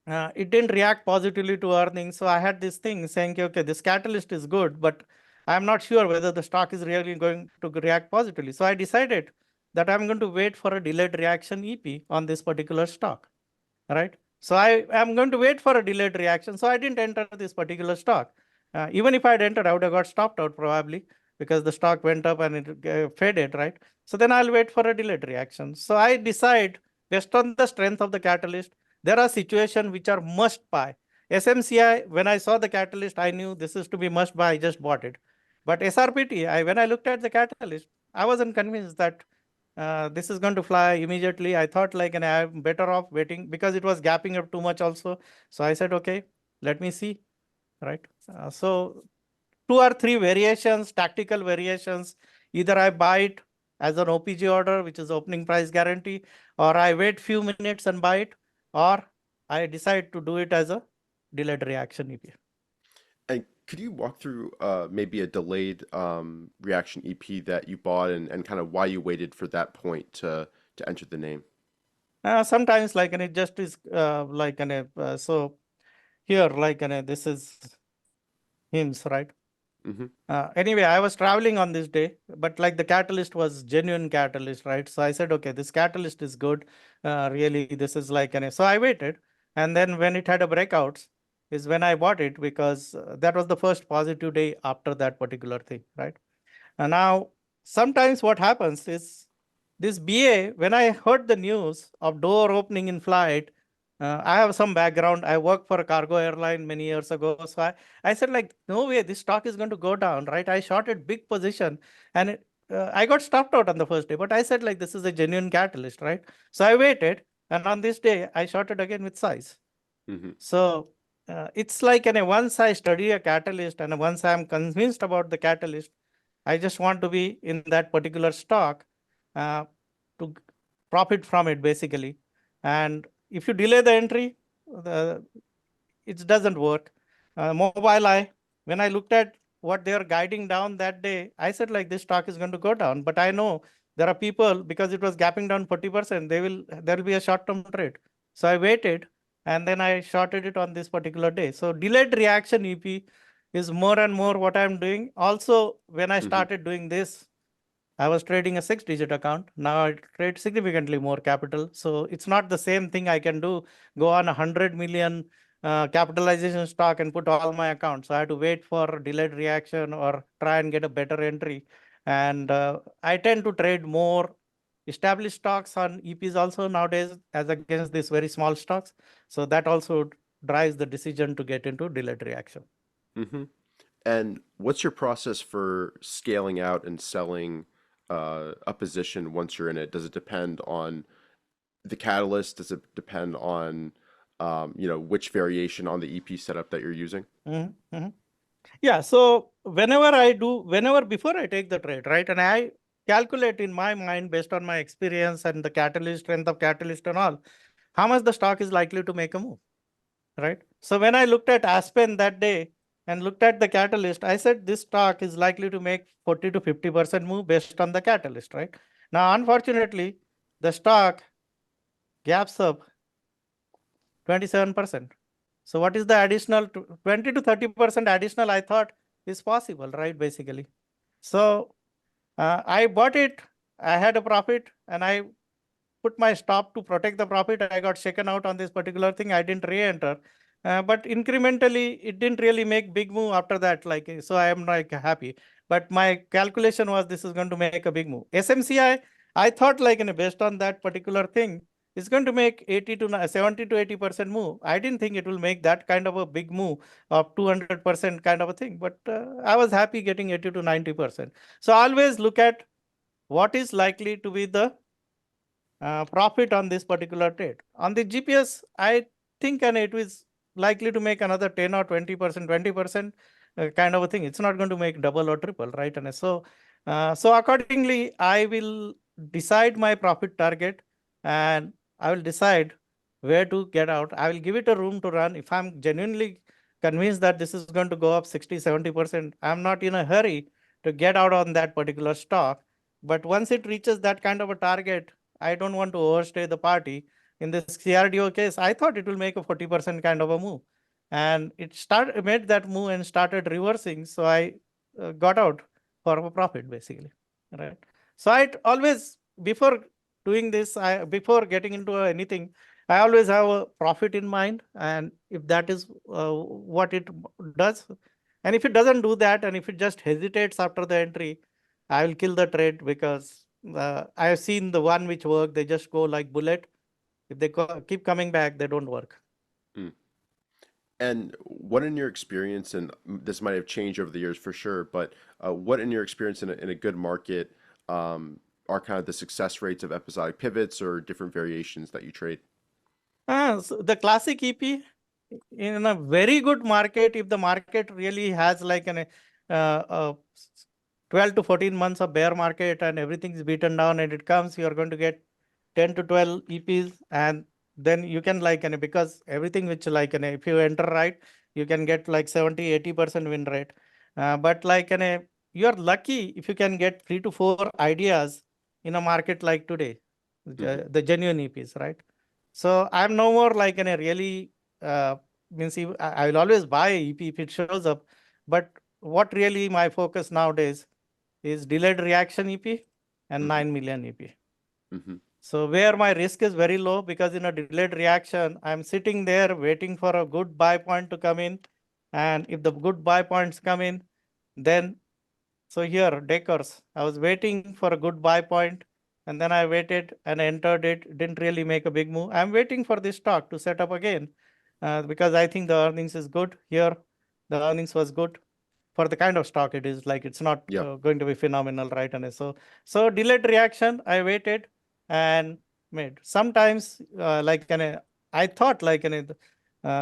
it didn't react positively to earnings. So I had this thing saying, okay, this catalyst is good, but I'm not sure whether the stock is really going to react positively. So I decided that I'm going to wait for a delayed reaction EP on this particular stock, right? So I am going to wait for a delayed reaction. So I didn't enter this particular stock. Even if I had entered, I would have got stopped out probably, because the stock went up and it faded, right? So then I'll wait for a delayed reaction. So I decide based on the strength of the catalyst. There are situations which are must buy. SMCI, when I saw the catalyst, I knew this is to be must buy. I just bought it. But SRPT, when I looked at the catalyst, I wasn't convinced that this is going to fly immediately. I thought like, and I'm better off waiting, because it was gapping up too much also. So I said, okay, let me see, right? So 2 or 3 variations, tactical variations. Either I buy it as an OPG order, which is opening price guarantee, or I wait few minutes and buy it, or I decide to do it as a delayed reaction EP. And could you walk through maybe a delayed reaction EP that you bought and kind of why you waited for that point to enter the name? Sometimes like, and it just is like, so here, like, this is hymns, right? Anyway, I was traveling on this day, but like the catalyst was genuine catalyst, right? So I said, okay, this catalyst is good. Really, this is like, so I waited. And then when it had a breakouts is when I bought it, because that was the first positive day after that particular thing, right? And now, sometimes what happens is this BA, when I heard the news of door opening in flight, I have some background. I worked for a cargo airline many years ago. So I said like, no way, this stock is going to go down, right? I shorted big position, and I got stopped out on the first day, but I said like, this is a genuine catalyst, right? So I waited. And on this day, I shorted again with size. So it's like once I study a catalyst and once I'm convinced about the catalyst, I just want to be in that particular stock to profit from it basically. And if you delay the entry, the, it doesn't work. Mobile, when I looked at what they are guiding down that day, I said like this stock is going to go down. But I know there are people, because it was gapping down 40%, there will be a short-term trade. So I waited and then I shorted it on this particular day. So delayed reaction EP is more and more what I'm doing. Also, when I started doing this, I was trading a 6-digit account. Now I trade significantly more capital. So it's not the same thing I can do, go on 100 million capitalization stock and put all my accounts. So I had to wait for delayed reaction or try and get a better entry. And I tend to trade more established stocks on EPs also nowadays as against these very small stocks. So that also drives the decision to get into delayed reaction. Mm-hmm. And what's your process for scaling out and selling a position once you're in it? Does it depend on the catalyst? Does it depend on which variation on the EP setup that you're using? Mm-hmm. Yeah, so before I take the trade, right, and I calculate in my mind based on my experience and the catalyst, strength of catalyst and all, how much the stock is likely to make a move, right? So when I looked at Aspen that day and looked at the catalyst, I said this stock is likely to make 40 to 50% move based on the catalyst, right? Now, unfortunately, the stock gaps up 27%. So what is the additional 20 to 30% additional I thought is possible, right? Basically. So I bought it, I had a profit and I put my stop to protect the profit. I got shaken out on this particular thing. I didn't re-enter. But incrementally, it didn't really make big move after that. Like, so I am like happy. But my calculation was this is going to make a big move. SMCI, I thought like based on that particular thing, it's going to make 70 to 80% move. I didn't think it will make that kind of a big move of 200% kind of a thing. But I was happy getting 80 to 90%. So always look at what is likely to be the profit on this particular trade. On the GPS, I think and it is likely to make another 10 or 20%, 20% kind of a thing. It's not going to make double or triple, right? And so accordingly, I will decide my profit target and I will decide where to get out. I will give it a room to run. If I'm genuinely convinced that this is going to go up 60, 70%, I'm not in a hurry to get out on that particular stock. But once it reaches that kind of a target, I don't want to overstay the party. In this CRDO case, I thought it will make a 40% kind of a move. And it made that move and started reversing. So I got out for a profit, basically. Right. So I always, before doing this, before getting into anything, I always have a profit in mind. And if that is what it does, and if it doesn't do that, and if it just hesitates after the entry, I will kill the trade because I have seen the one which work. They just go like bullet. If they keep coming back, they don't work. Mm. And what in your experience, and this might have changed over the years for sure, but what in your experience in a good market are kind of the success rates of episodic pivots or different variations that you trade? So the classic EP in a very good market, if the market really has like 12 to 14 months of bear market and everything is beaten down and it comes, you are going to get 10 to 12 EPs, and then you can because everything which if you enter right, you can get like 70-80% win rate. But you're lucky if you can get 3 to 4 ideas in a market like today, the genuine EPs, right? So I'm no more like in a really means I will always buy EP if it shows up. But what really my focus nowadays is delayed reaction EP and 9 million EP. So where my risk is very low, because in a delayed reaction, I'm sitting there waiting for a good buy point to come in. And if the good buy points come in, then so here, Deckers, I was waiting for a good buy point, and then I waited and entered it. Didn't really make a big move. I'm waiting for this stock to set up again because I think the earnings is good here. The earnings was good for the kind of stock it is. Like it's not going to be phenomenal, right? And so delayed reaction. I waited and made. Sometimes I thought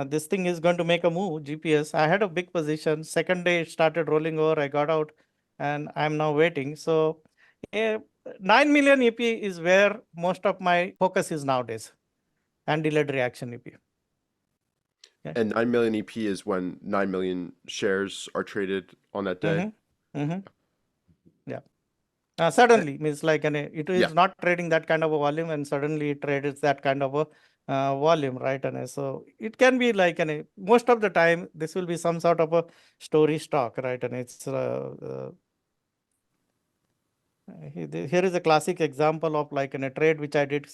this thing is going to make a move, GPS. I had a big position. Second day it started rolling over. I got out and I'm now waiting. So 9 million EP is where most of my focus is nowadays, and delayed reaction EP. Okay. And 9 million EP is when 9 million shares are traded on that day. Yeah. Suddenly means like it is Yeah. not trading that kind of a volume, and suddenly it trades that kind of a volume, right? And so it can be like most of the time this will be some sort of a story stock, right? And it's here is a classic example of like a trade which I did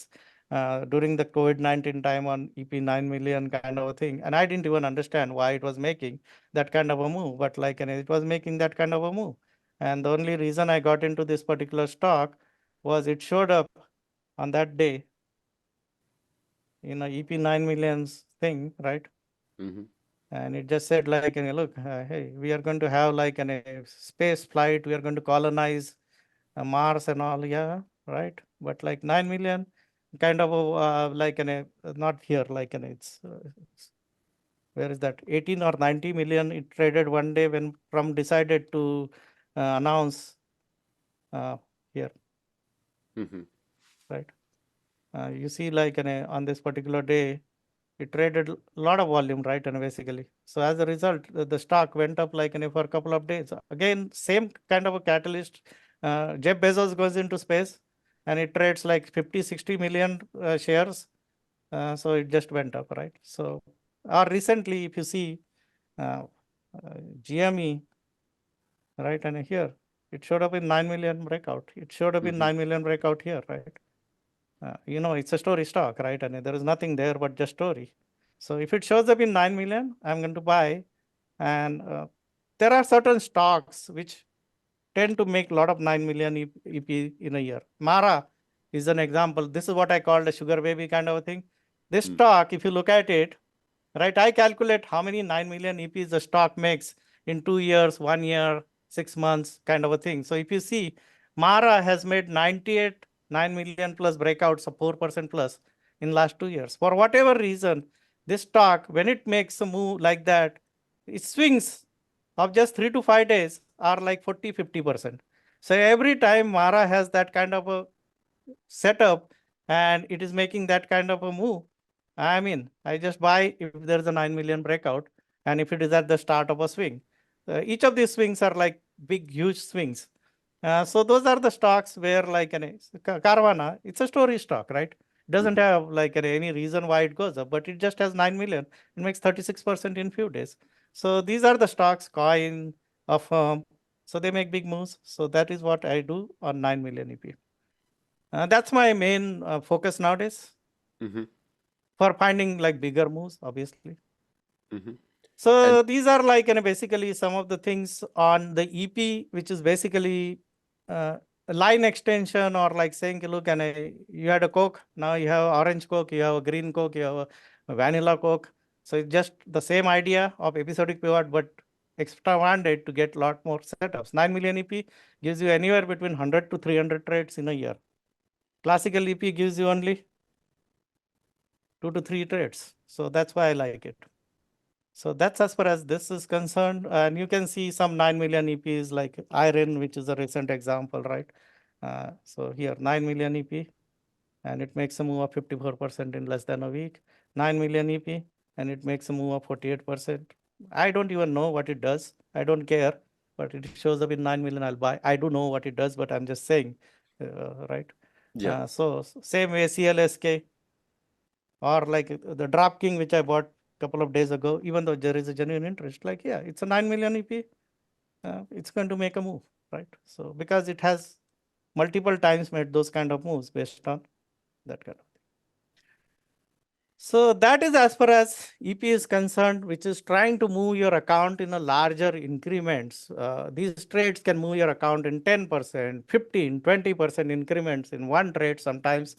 during the COVID-19 time on EP 9 million kind of a thing. And I didn't even understand why it was making that kind of a move, but like it was making that kind of a move. And the only reason I got into this particular stock was it showed up on that day in a EP 9 millions thing, right? And it just said like, look, hey, we are going to have like a space flight. We are going to colonize Mars and all, yeah, right? But like 9 million, kind of like not here, like it's where is that 18 or 90 million it traded one day when Trump decided to announce here, right? You see like on this particular day, it traded a lot of volume, right? And basically, so as a result, the stock went up like for a couple of days. Again, same kind of a catalyst. Jeff Bezos goes into space and it trades like 50, 60 million shares. So it just went up, right? So, or recently, if you see GME, right? And here, it showed up in 9 million breakout. It showed up in 9 million breakout here, right? It's a story stock, right? And there is nothing there but just story. So if it shows up in 9 million, I'm going to buy. And there are certain stocks which tend to make a lot of 9 million EP in a year. Mara is an example. This is what I called a sugar baby kind of a thing. This stock, if you look at it, right, I calculate how many 9 million EPs the stock makes in 2 years, 1 year, 6 months kind of a thing. So if you see, Mara has made 98 9 million plus breakouts of 4% plus in last 2 years. For whatever reason, this stock, when it makes a move like that, it swings of just 3 to 5 days are like 40, 50%. So every time Mara has that kind of a setup and it is making that kind of a move, I just buy if there's a 9 million breakout and if it is at the start of a swing. Each of these swings are like big, huge swings. So those are the stocks where like Carvana, it's a story stock, right? It doesn't have like any reason why it goes up, but it just has 9 million. It makes 36% in few days. So these are the stocks, coin, Affirm. So they make big moves. So that is what I do on 9 million EP. That's my main focus nowadays for finding like bigger moves, obviously. So these are like basically some of the things on the EP, which is basically a line extension or like saying, look, you had a Coke, now you have orange Coke, you have a green Coke, you have a vanilla Coke. So it's just the same idea of episodic pivot, but expanded to get a lot more setups. 9 million EP gives you anywhere between 100 to 300 trades in a year. Classical EP gives you only 2 to 3 trades. So that's why I like it. So that's as far as this is concerned. And you can see some 9 million EPs like iron, which is a recent example, right? So here 9 million EP and it makes a move of 54% in less than a week. 9 million EP and it makes a move of 48%. I don't even know what it does. I don't care, but it shows up in 9 million, I'll buy. I do know what it does, but I'm just saying, right? Yeah. So same way CLSK or like the DraftKings, which I bought couple of days ago, even though there is a genuine interest, like, yeah, it's a 9 million EP, it's going to make a move, right? So because it has multiple times made those kind of moves based on that kind of thing. So that is as far as EP is concerned, which is trying to move your account in a larger increments. These trades can move your account in 10%, 15, 20% increments in one trade, sometimes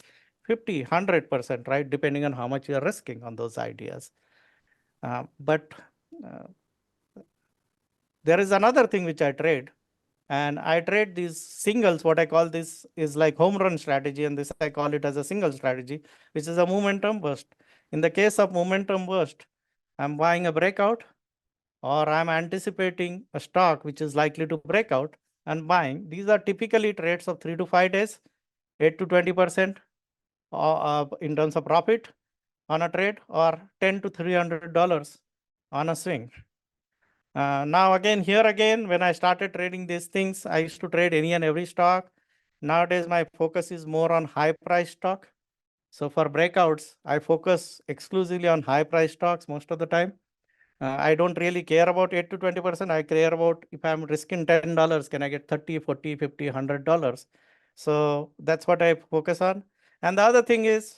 50, 100%, right? Depending on how much you're risking on those ideas. But there is another thing which I trade, and I trade these singles. What I call this is like home run strategy, and this I call it as a single strategy, which is a momentum burst. In the case of momentum burst, I'm buying a breakout, or I'm anticipating a stock which is likely to break out and buying. These are typically trades of 3 to 5 days, 8 to 20% in terms of profit on a trade, or $10 to $300 on a swing. Now again, when I started trading these things, I used to trade any and every stock. Nowadays, my focus is more on high price stock. So for breakouts, I focus exclusively on high price stocks most of the time. I don't really care about 8 to 20%. I care about if I'm risking $10, can I get 30, 40, 50, $100? So that's what I focus on. And the other thing is,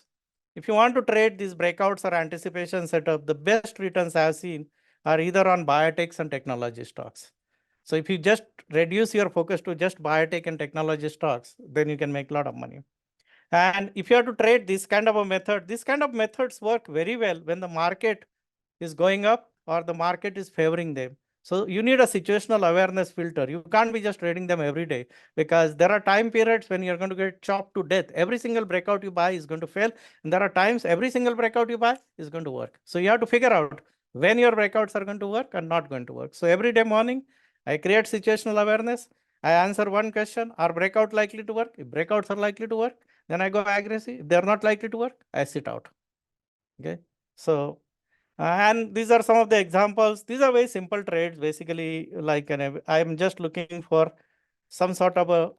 if you want to trade these breakouts or anticipation setup, the best returns I've seen are either on biotechs and technology stocks. So if you just reduce your focus to just biotech and technology stocks, then you can make a lot of money. And if you have to trade this kind of a method, this kind of methods work very well when the market is going up or the market is favoring them. So you need a situational awareness filter. You can't be just trading them every day, because there are time periods when you're going to get chopped to death. Every single breakout you buy is going to fail. And there are times every single breakout you buy is going to work. So you have to figure out when your breakouts are going to work and not going to work. So every day morning, I create situational awareness. I answer one question: are breakout likely to work? If breakouts are likely to work, then I go aggressive. If they're not likely to work, I sit out. Okay. So and these are some of the examples. These are very simple trades, basically like I'm just looking for some sort of a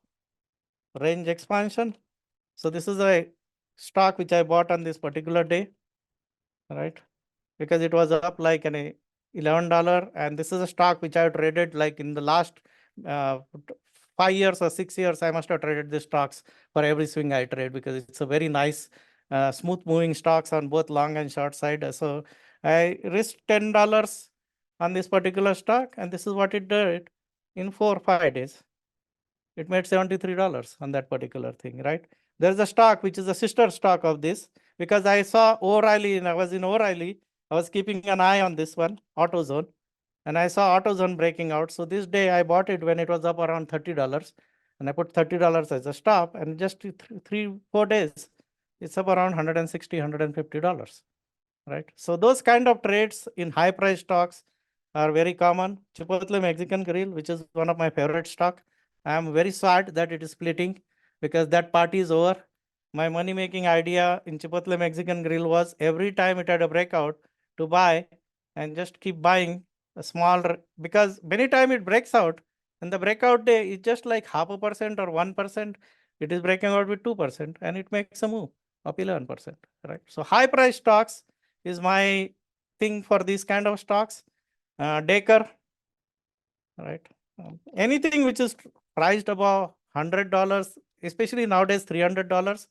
range expansion. So this is a stock which I bought on this particular day, right? Because it was up like an $11, and this is a stock which I traded like in the last uh, 5 years or 6 years. I must have traded these stocks for every swing I trade, because it's a very nice, smooth moving stocks on both long and short side. So I risked $10 on this particular stock, and this is what it did in 4 or 5 days. It made $73 on that particular thing, right? There's a stock which is a sister stock of this, because I saw O'Reilly and I was in O'Reilly. I was keeping an eye on this one, AutoZone, and I saw AutoZone breaking out. So this day I bought it when it was up around $30, and I put $30 as a stop, and just 3-4 days, it's up around $160, $150, right? So those kind of trades in high price stocks are very common. Chipotle Mexican Grill, which is one of my favorite stock. I am very sad that it is splitting, because that party is over. My money making idea in Chipotle Mexican Grill was every time it had a breakout to buy and just keep buying a small, because many time it breaks out, and the breakout day is just like 0.5% or 1%. It is breaking out with 2%, and it makes a move of 11%, right? So high price stocks is my thing for these kind of stocks. Daker, right? Anything which is priced above $100, especially nowadays $300,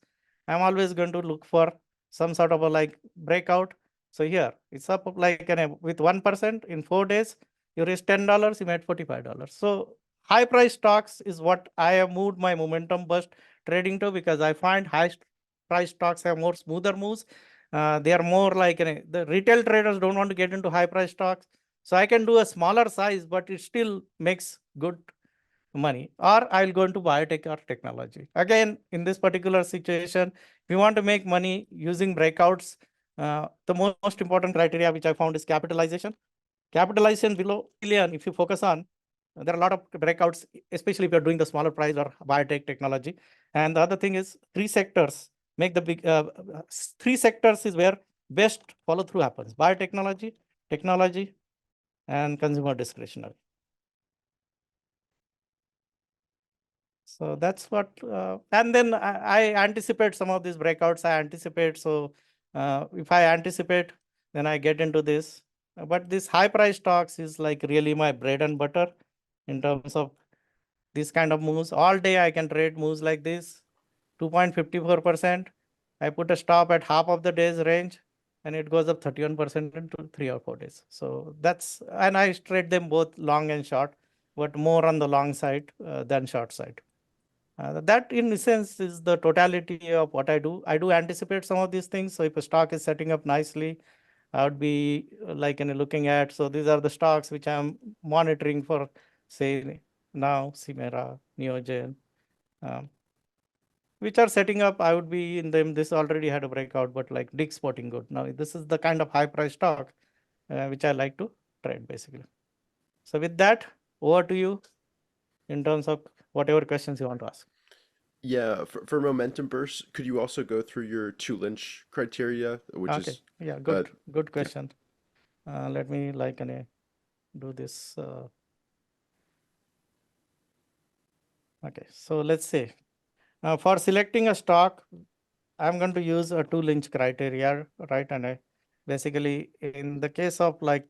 I'm always going to look for some sort of a like breakout. So here it's up like with 1% in 4 days. You raised $10, you made $45. So high price stocks is what I have moved my momentum burst trading to, because I find high price stocks have more smoother moves. They are more like the retail traders don't want to get into high price stocks. So I can do a smaller size, but it still makes good money. Or I'll go into biotech or technology. Again, in this particular situation, we want to make money using breakouts. The most important criteria which I found is capitalization. Capitalization below billion, if you focus on, there are a lot of breakouts, especially if you're doing the smaller price or biotech technology. And the other thing is 3 sectors make the big, 3 sectors is where best follow through happens: biotechnology, technology, and consumer discretionary. So that's what, and then I anticipate some of these breakouts. I anticipate. So if I anticipate, then I get into this. But this high price stocks is like really my bread and butter in terms of this kind of moves. All day I can trade moves like this, 2.54%. I put a stop at half of the day's range, and it goes up 31% in 3 or 4 days. So that's, and I trade them both long and short, but more on the long side than short side. That in essence is the totality of what I do. I do anticipate some of these things. So if a stock is setting up nicely, I would be like looking at, so these are the stocks which I'm monitoring for, say now, Simera, Neogen, which are setting up. I would be in them. This already had a breakout, but like Dick Sporting Good. Now this is the kind of high price stock which I like to trade basically. So with that, over to you in terms of whatever questions you want to ask. Yeah, for momentum bursts, could you also go through your two Lynch criteria, which Okay, is, yeah, uh, good yeah, question. Let me like do this. Okay, so let's say for selecting a stock, I'm going to use a two Lynch criteria, right? And basically, in the case of like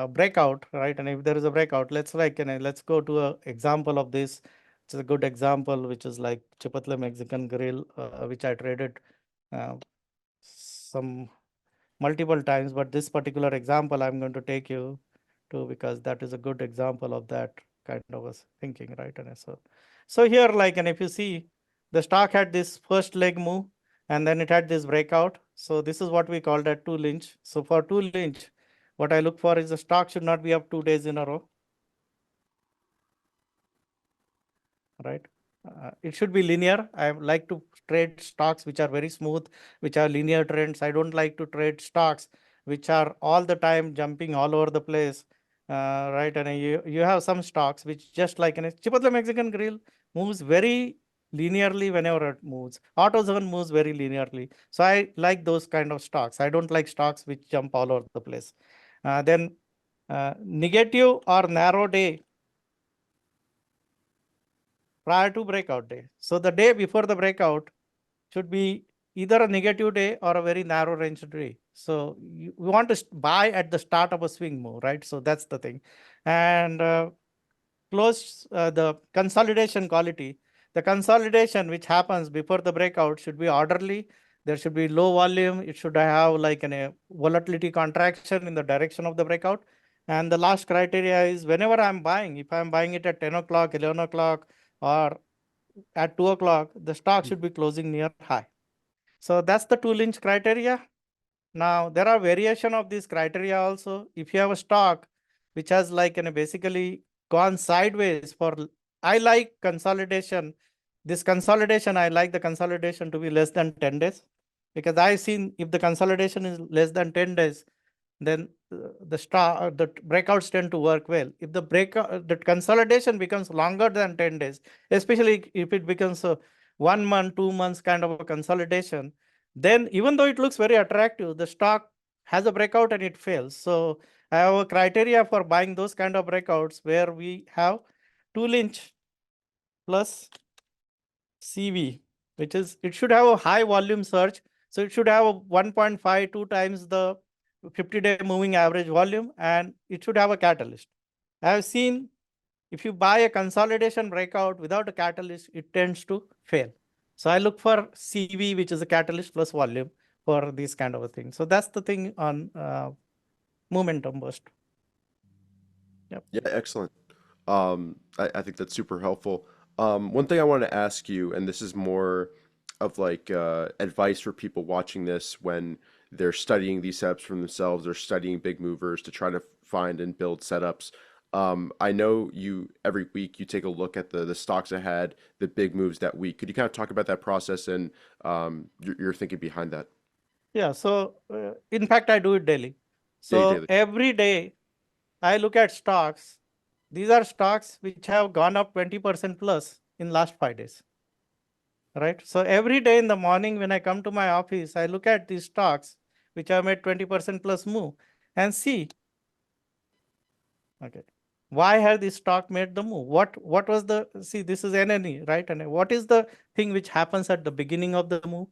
breakout, right? And if there is a breakout, let's go to a example of this. It's a good example, which is like Chipotle Mexican Grill, which I traded uh, some multiple times, but this particular example I'm going to take you to because that is a good example of that kind of a thinking, right? And so here, like, and if you see, the stock had this first leg move, and then it had this breakout. So this is what we call that two Lynch. So for two Lynch, what I look for is the stock should not be up 2 days in a row, right? It should be linear. I like to trade stocks which are very smooth, which are linear trends. I don't like to trade stocks which are all the time jumping all over the place, right? And you have some stocks which just like in a Chipotle Mexican Grill moves very linearly whenever it moves. AutoZone moves very linearly. So I like those kind of stocks. I don't like stocks which jump all over the place. Then negative or narrow day prior to breakout day. So the day before the breakout should be either a negative day or a very narrow range day. So we want to buy at the start of a swing move, right? So that's the thing. And close the consolidation quality. The consolidation which happens before the breakout should be orderly. There should be low volume. It should have like a volatility contraction in the direction of the breakout. And the last criteria is whenever I'm buying, if I'm buying it at 10 o'clock, 11 o'clock, or at 2 o'clock, the stock should be closing near high. So that's the two Lynch criteria. Now there are variation of these criteria also. If you have a stock which has like basically gone sideways for, I like consolidation. This consolidation, I like the consolidation to be less than 10 days because I've seen if the consolidation is less than 10 days, then the breakouts tend to work well. If the consolidation becomes longer than 10 days, especially if it becomes a 1 month, 2 months kind of a consolidation, then even though it looks very attractive, the stock has a breakout and it fails. So I have a criteria for buying those kind of breakouts where we have two Lynch plus CV, which is, it should have a high volume surge. So it should have a 1.52 times the 50-day moving average volume, and it should have a catalyst. I have seen if you buy a consolidation breakout without a catalyst, it tends to fail. So I look for CV, which is a catalyst plus volume for this kind of a thing. So that's the thing on momentum burst. Yep. yeah, excellent. I think that's super helpful. One thing I want to ask you, and this is more of like advice for people watching this when they're studying these setups for themselves, they're studying big movers to try to find and build setups. I know you every week you take a look at the stocks ahead, the big moves that week. Could you kind of talk about that process and your thinking behind that? Yeah. So in fact, I do it daily. Yeah, So daily. every day I look at stocks. These are stocks which have gone up 20% plus in last 5 days, right? So every day in the morning when I come to my office, I look at these stocks which have made 20% plus move and see, okay, why has this stock made the move? What was the, see, this is NNE, right? And what is the thing which happens at the beginning of the move?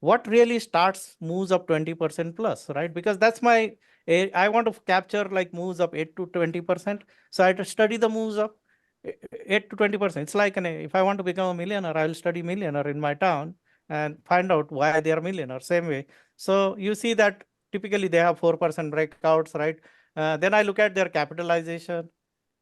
What really starts moves up 20% plus, right? Because that's my, I want to capture like moves up 8 to 20%. So I have to study the moves up 8 to 20%. It's like if I want to become a millionaire, I will study millionaire in my town and find out why they are millionaire. Same way. So you see that typically they have 4% breakouts, right? Then I look at their capitalization.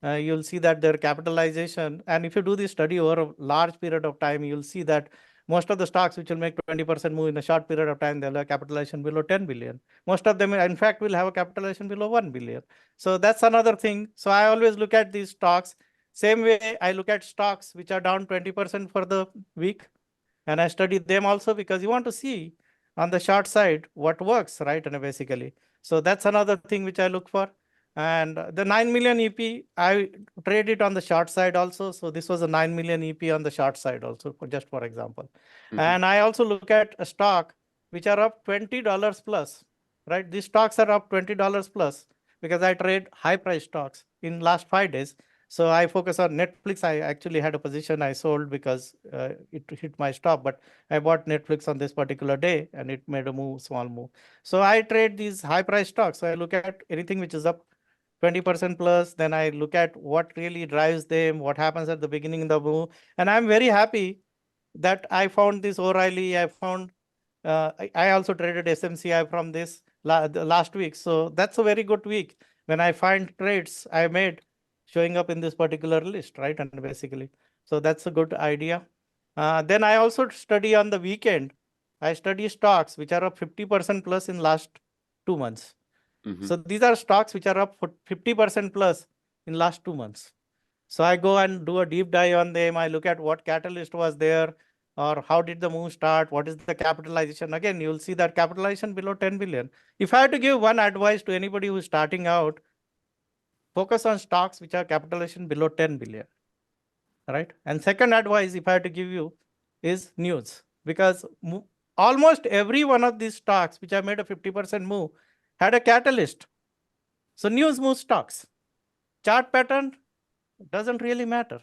You'll see that their capitalization, and if you do this study over a large period of time, you'll see that most of the stocks which will make 20% move in a short period of time, they'll have capitalization below 10 billion. Most of them, in fact, will have a capitalization below 1 billion. So that's another thing. So I always look at these stocks. Same way, I look at stocks which are down 20% for the week, and I study them also because you want to see on the short side what works, right? And basically, So that's another thing which I look for. And the 9 million EP, I trade it on the short side also. So this was a 9 million EP on the short side also, just for example. And I also look at a stock which are up $20 plus, right? These stocks are up $20 plus because I trade high price stocks in last 5 days. So I focus on Netflix. I actually had a position I sold because it hit my stop, but I bought Netflix on this particular day and it made a move, small move. So I trade these high price stocks. So I look at anything which is up 20% plus, then I look at what really drives them, what happens at the beginning of the move. And I'm very happy that I found this O'Reilly. I found, I also traded SMCI from this last week. So that's a very good week when I find trades I made showing up in this particular list, right? And basically, so that's a good idea. Then I also study on the weekend. I study stocks which are up 50% plus in last 2 months. So these are stocks which are up 50% plus in last 2 months. So I go and do a deep dive on them. I look at what catalyst was there or how did the move start? What is the capitalization? Again, you'll see that capitalization below 10 billion. If I had to give one advice to anybody who's starting out, focus on stocks which are capitalization below 10 billion, right? And second advice, if I had to give you, is news, because almost every one of these stocks which I made a 50% move had a catalyst. So news moves stocks. Chart pattern doesn't really matter.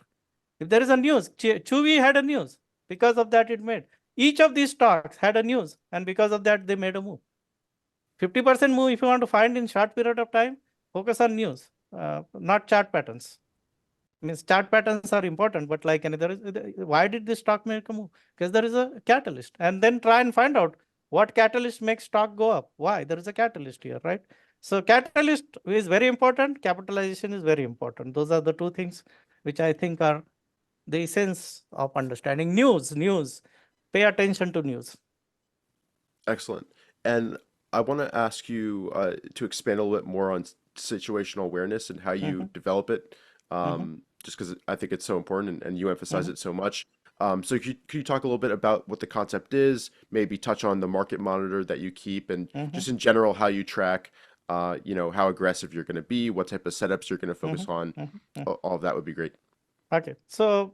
If there is a news, Chewy had a news. Because of that, it made. Each of these stocks had a news, and because of that, they made a move. 50% move, if you want to find in short period of time, focus on news, not chart patterns. Means chart patterns are important, but like why did this stock make a move? Because there is a catalyst, and then try and find out what catalyst makes stock go up. Why? There is a catalyst here, right? So catalyst is very important. Capitalization is very important. Those are the two things which I think are the essence of understanding news. Pay attention to news. Excellent. And I want to ask you to expand a little bit more on situational awareness and how you develop it, just because I think it's so important and you emphasize it so much. So could you talk a little bit about what the concept is, maybe touch on the market monitor that you keep, and just in general how you track, how aggressive you're going to be, what type of setups you're going to focus on. All of that would be great. Okay, so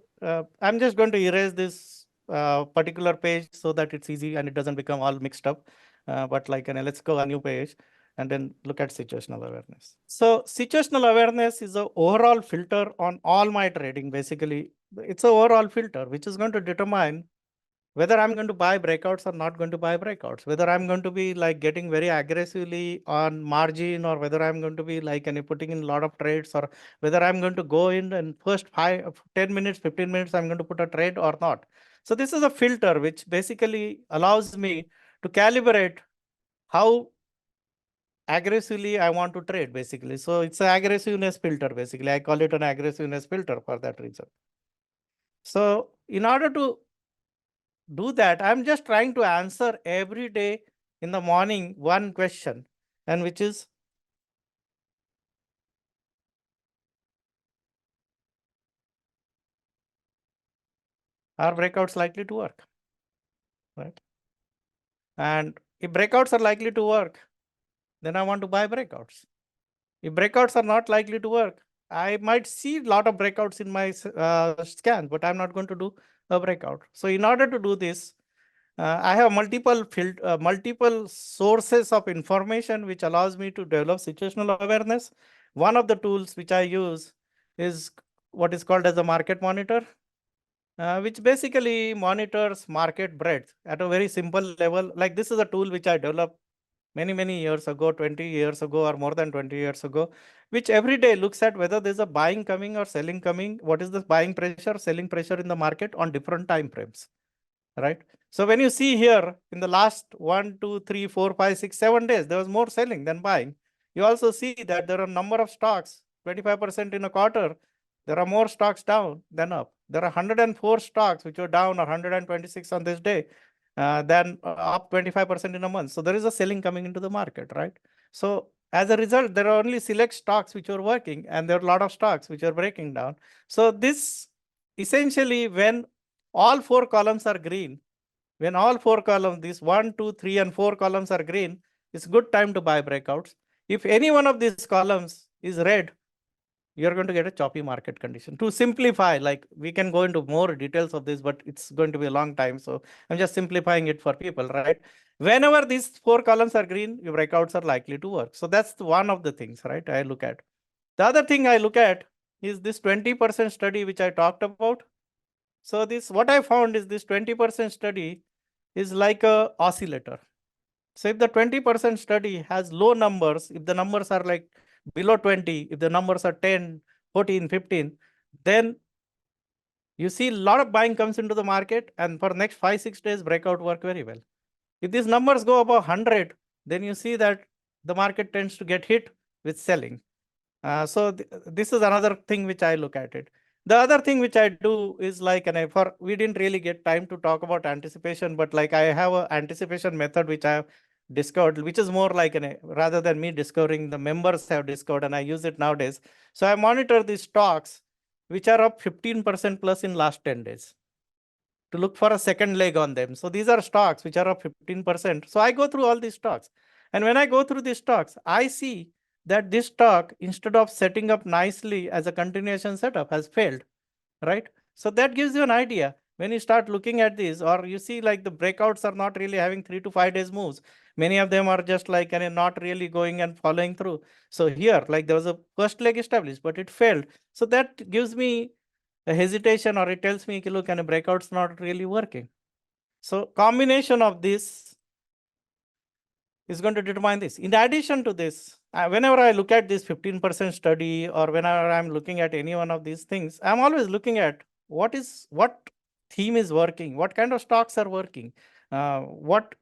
I'm just going to erase this particular page so that it's easy and it doesn't become all mixed up. But like, let's go a new page and then look at situational awareness. So situational awareness is an overall filter on all my trading. Basically, it's an overall filter which is going to determine whether I'm going to buy breakouts or not going to buy breakouts, whether I'm going to be like getting very aggressively on margin, or whether I'm going to be like putting in a lot of trades, or whether I'm going to go in and first 10 minutes, 15 minutes, I'm going to put a trade or not. So this is a filter which basically allows me to calibrate how aggressively I want to trade basically. So it's an aggressiveness filter basically. I call it an aggressiveness filter for that reason. So in order to do that, I'm just trying to answer every day in the morning one question, and which is, are breakouts likely to work? Right? And if breakouts are likely to work, then I want to buy breakouts. If breakouts are not likely to work, I might see a lot of breakouts in my scan, but I'm not going to do a breakout. So in order to do this, I have multiple sources of information which allows me to develop situational awareness. One of the tools which I use is what is called as a market monitor, which basically monitors market breadth at a very simple level. Like this is a tool which I developed many years ago, 20 years ago, or more than 20 years ago, which every day looks at whether there's a buying coming or selling coming. What is the buying pressure, selling pressure in the market on different time frames, right? So when you see here in the last 1, 2, 3, 4, 5, 6, 7 days, there was more selling than buying. You also see that there are a number of stocks, 25% in a quarter. There are more stocks down than up. There are 104 stocks which were down, or 126 on this day, then up 25% in a month. So there is a selling coming into the market, right? So as a result, there are only select stocks which are working, and there are a lot of stocks which are breaking down. So this essentially, when all 4 columns are green, when all 4 columns, these 1, 2, 3, and 4 columns are green, it's good time to buy breakouts. If any one of these columns is red, you're going to get a choppy market condition. To simplify, like we can go into more details of this, but it's going to be a long time. So I'm just simplifying it for people, right? Whenever these 4 columns are green, your breakouts are likely to work. So that's one of the things, right? I look at. The other thing I look at is this 20% study, which I talked about. So this, what I found is this 20% study is like a oscillator. So if the 20% study has low numbers, if the numbers are like below 20, if the numbers are 10, 14, 15, then you see a lot of buying comes into the market, and for next 5-6 days, breakout work very well. If these numbers go above 100, then you see that the market tends to get hit with selling. So this is another thing which I look at it. The other thing which I do is like, and we didn't really get time to talk about anticipation, but like I have an anticipation method which I have discovered, which is more like rather than me discovering, the members have discovered, and I use it nowadays. So I monitor these stocks which are up 15% plus in last 10 days to look for a second leg on them. So these are stocks which are up 15%. So I go through all these stocks. And when I go through these stocks, I see that this stock, instead of setting up nicely as a continuation setup, has failed, right? So that gives you an idea. When you start looking at these, or you see like the breakouts are not really having 3 to 5 days moves. Many of them are just like not really going and following through. So here, like there was a first leg established, but it failed. So that gives me a hesitation, or it tells me, look, and a breakout's not really working. So combination of this is going to determine this. In addition to this, whenever I look at this 15% study, or whenever I'm looking at any one of these things, I'm always looking at what theme is working, what kind of stocks are working, what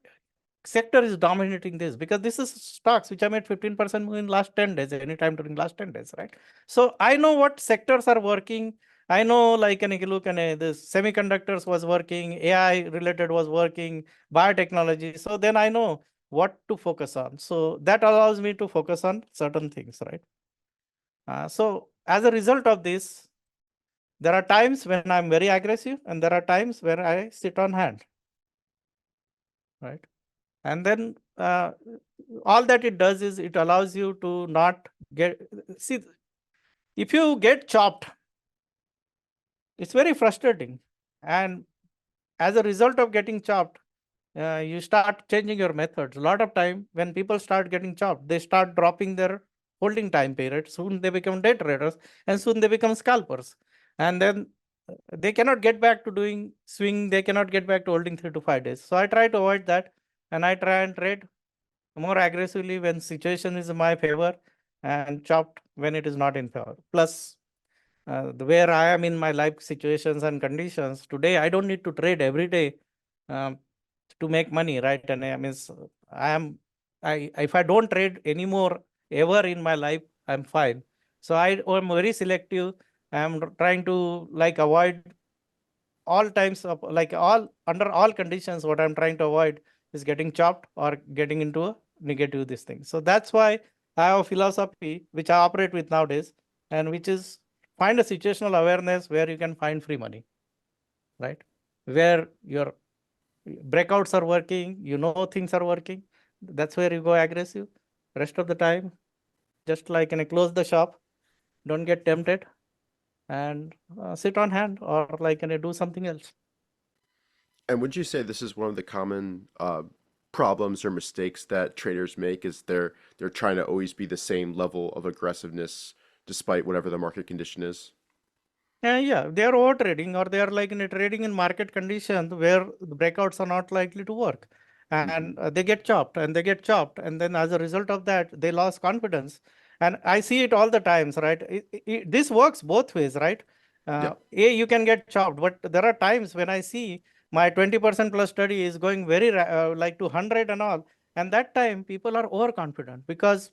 sector is dominating this, because this is stocks which I made 15% in last 10 days, anytime during last 10 days, right? So I know what sectors are working. I know, like, and if you look, and this semiconductors was working, AI related was working, biotechnology. So then I know what to focus on. So that allows me to focus on certain things, right? So as a result of this, there are times when I'm very aggressive, and there are times where I sit on hand, right? And then all that it does is it allows you to not get, see, if you get chopped, it's very frustrating. And as a result of getting chopped, you start changing your methods. A lot of time when people start getting chopped, they start dropping their holding time period. Soon they become day traders, and soon they become scalpers. And then they cannot get back to doing swing. They cannot get back to holding 3 to 5 days. So I try to avoid that, and I try and trade more aggressively when situation is in my favor, and chopped when it is not in favor. Plus, where I am in my life situations and conditions today, I don't need to trade every day to make money, right? And I mean, if I don't trade anymore ever in my life, I'm fine. So I am very selective. I'm trying to like avoid all times of like under all conditions. What I'm trying to avoid is getting chopped or getting into a negative this thing. So that's why I have a philosophy which I operate with nowadays, and which is find a situational awareness where you can find free money, right? Where your breakouts are working, things are working. That's where you go aggressive. Rest of the time, just like close the shop, don't get tempted, and sit on hand, or like do something else. And would you say this is one of the common problems or mistakes that traders make, is they're trying to always be the same level of aggressiveness despite whatever the market condition is? Yeah, they are over trading, or they are like trading in market conditions where the breakouts are not likely to work, and they get chopped, and then as a result of that, they lost confidence. And I see it all the times, right? This works both ways, right? Yeah. You can get chopped, but there are times when I see my 20% plus study is going very like to 100 and all, and that time people are overconfident because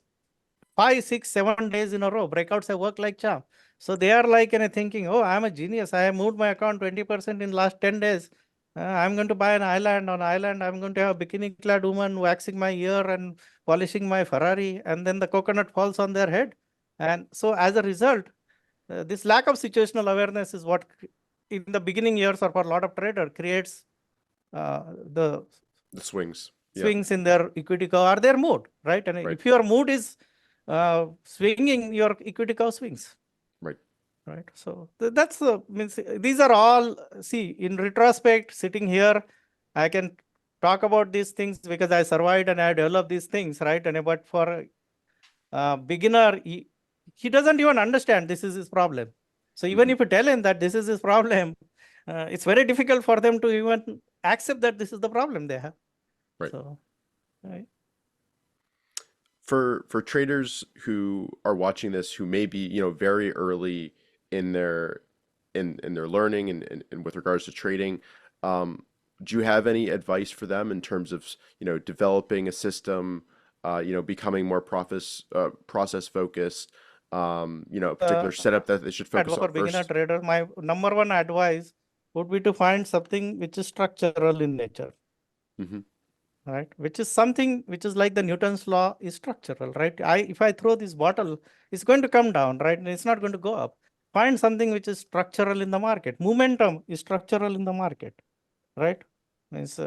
5, 6, 7 days in a row, breakouts have worked like charm. So they are like thinking, oh, I'm a genius. I have moved my account 20% in last 10 days. I'm going to buy an island. On island, I'm going to have a bikini clad woman waxing my ear and polishing my Ferrari. And then the coconut falls on their head. And so as a result, this lack of situational awareness is what in the beginning years or for a lot of trader creates uh, the The swings. swings in their equity curve or their mood, right? And if your mood is swinging, your equity curve swings. Right. So that's the means these are all, see, in retrospect, sitting here, I can talk about these things because I survived and I developed these things, right? And but for a beginner, he doesn't even understand this is his problem. So even if you tell him that this is his problem, it's very difficult for them to even accept that this is the problem they have. Right. So, right. For traders who are watching this, who may be, very early in their their learning and with regards to trading, do you have any advice for them in terms of, developing a system, becoming more process focused, a particular setup that they should focus on for beginner first? trader, my number one advice would be to find something which is structural in nature. Right, which is something which is like the Newton's law is structural, right? If I throw this bottle, it's going to come down, right? And it's not going to go up. Find something which is structural in the market. Momentum is structural in the market, right? Means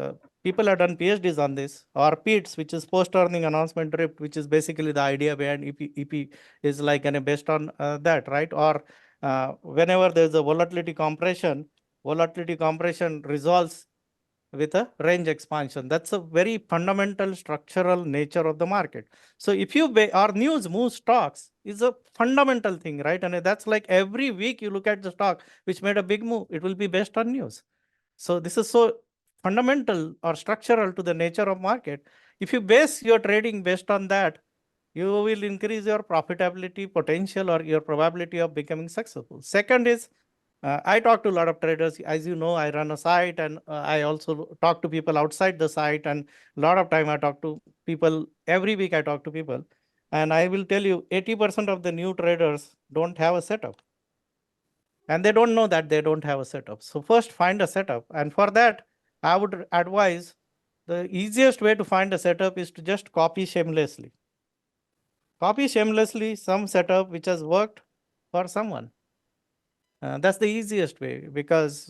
people have done PhDs on this, or PEATs, which is post-earning announcement drift, which is basically the idea behind EP is like based on that, right? Or whenever there's a volatility compression resolves with a range expansion. That's a very fundamental structural nature of the market. So if you or news moves stocks is a fundamental thing, right? And that's like every week you look at the stock which made a big move, it will be based on news. So this is so fundamental or structural to the nature of market. If you base your trading based on that, you will increase your profitability potential or your probability of becoming successful. Second is, I talk to a lot of traders. As you know, I run a site and I also talk to people outside the site. And a lot of time I talk to people, every week I talk to people. And I will tell you, 80% of the new traders don't have a setup. And they don't know that they don't have a setup. So first find a setup. And for that, I would advise the easiest way to find a setup is to just copy shamelessly. Copy shamelessly some setup which has worked for someone. That's the easiest way because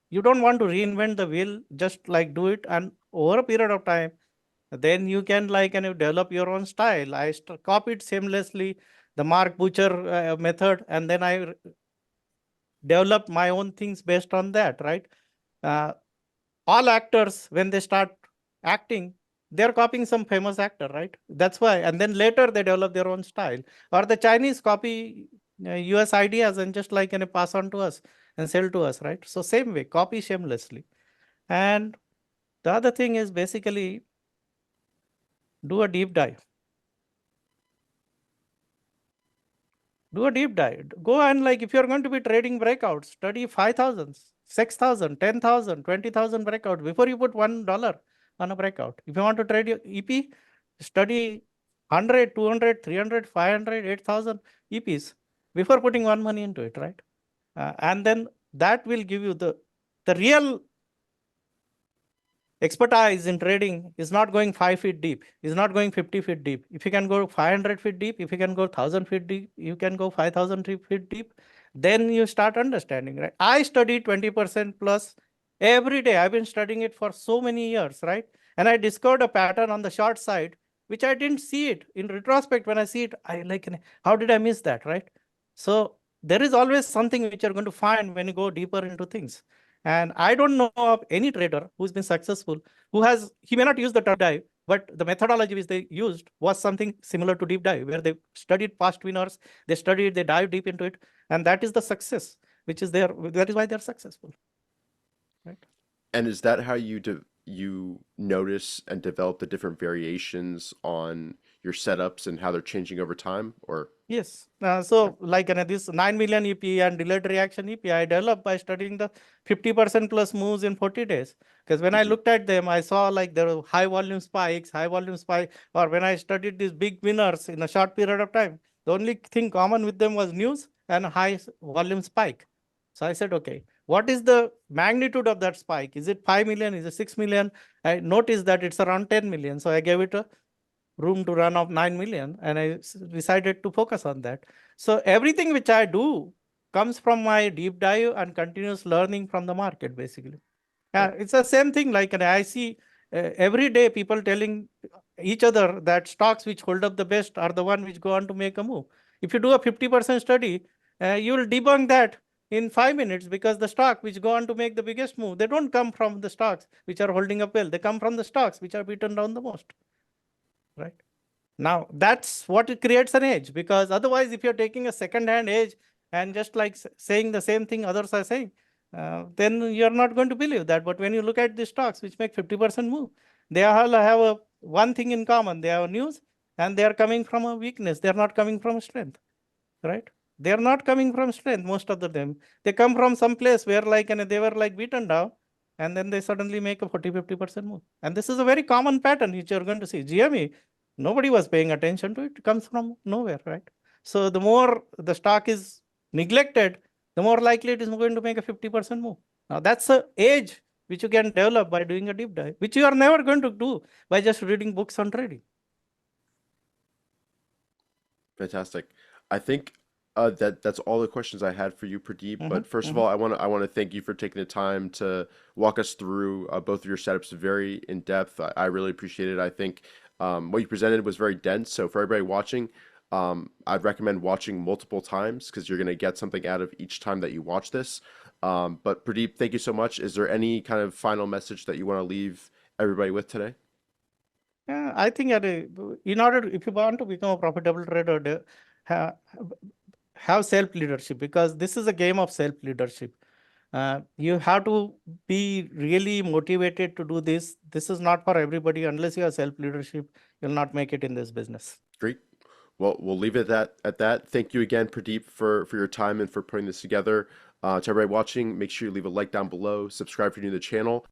you don't want to reinvent the wheel, just like do it. And over a period of time, then you can develop your own style. I copied seamlessly the Mark Butcher method, and then I developed my own things based on that, right? All actors, when they start acting, they're copying some famous actor, right? That's why. And then later they develop their own style. Or the Chinese copy US ideas and just pass on to us and sell to us, right? So same way, copy shamelessly. And the other thing is basically do a deep dive. Do a deep dive. Go and if you're going to be trading breakouts, study 5,000, 6,000, 10,000, 20,000 breakout before you put $1 on a breakout. If you want to trade your EP, study 100, 200, 300, 500, 8,000 EPs before putting one money into it, right? And then that will give you the real expertise in trading is not going 5 feet deep, is not going 50 feet deep. If you can go 500 feet deep, if you can go 1,000 feet deep, you can go 5,000 feet deep, then you start understanding, right? I study 20% plus every day. I've been studying it for so many years, right? And I discovered a pattern on the short side, which I didn't see it. In retrospect, when I see it, I how did I miss that, right? So there is always something which you're going to find when you go deeper into things. And I don't know of any trader who's been successful, he may not use the term dive, but the methodology which they used was something similar to deep dive, where they studied past winners, they dive deep into it. And that is the success, which is there. That is why they're successful. Right. And is that how you notice and develop the different variations on your setups and how they're changing over time, or? Yes. So this 9 million EP and delayed reaction EP, I developed by studying the 50% plus moves in 40 days. Because when I looked at them, I saw there were high volume spikes, or when I studied these big winners in a short period of time, the only thing common with them was news and high volume spike. So I said, okay, what is the magnitude of that spike? Is it 5 million? Is it 6 million? I noticed that it's around 10 million. So I gave it a room to run of 9 million, and I decided to focus on that. So everything which I do comes from my deep dive and continuous learning from the market, basically. It's the same thing. I see every day people telling each other that stocks which hold up the best are the one which go on to make a move. If you do a 50% study, you will debunk that in 5 minutes, because the stock which go on to make the biggest move, they don't come from the stocks which are holding up well. They come from the stocks which are beaten down the most, right? Now, that's what it creates an edge, because otherwise, if you're taking a second-hand edge and just like saying the same thing others are saying, then you're not going to believe that. But when you look at the stocks which make 50% move, they all have one thing in common. They have news and they are coming from a weakness. They're not coming from a strength, right? They're not coming from strength, most of them. They come from some place where like they were like beaten down, and then they suddenly make a 40-50% move. And this is a very common pattern which you're going to see. GME, nobody was paying attention to it. It comes from nowhere, right? So the more the stock is neglected, the more likely it is going to make a 50% move. Now that's a age which you can develop by doing a deep dive, which you are never going to do by just reading books on trading. Fantastic. I think that's all the questions I had for you, Pradeep. But first of Mhm. all, I want to thank you for taking the time to walk us through both of your setups very in depth. I really appreciate it. I think what you presented was very dense. So for everybody watching, I'd recommend watching multiple times because you're going to get something out of each time that you watch this. But Pradeep, thank you so much. Is there any kind of final message that you want to leave everybody with today? Yeah, I think in order, if you want to become a profitable trader, ha, have self-leadership, because this is a game of self-leadership. You have to be really motivated to do this. This is not for everybody. Unless you have self-leadership, you'll not make it in this business. Great. Well, we'll leave it at that. Thank you again, Pradeep, for your time and for putting this together. To everybody watching, make sure you leave a like down below, subscribe if you're new to the channel.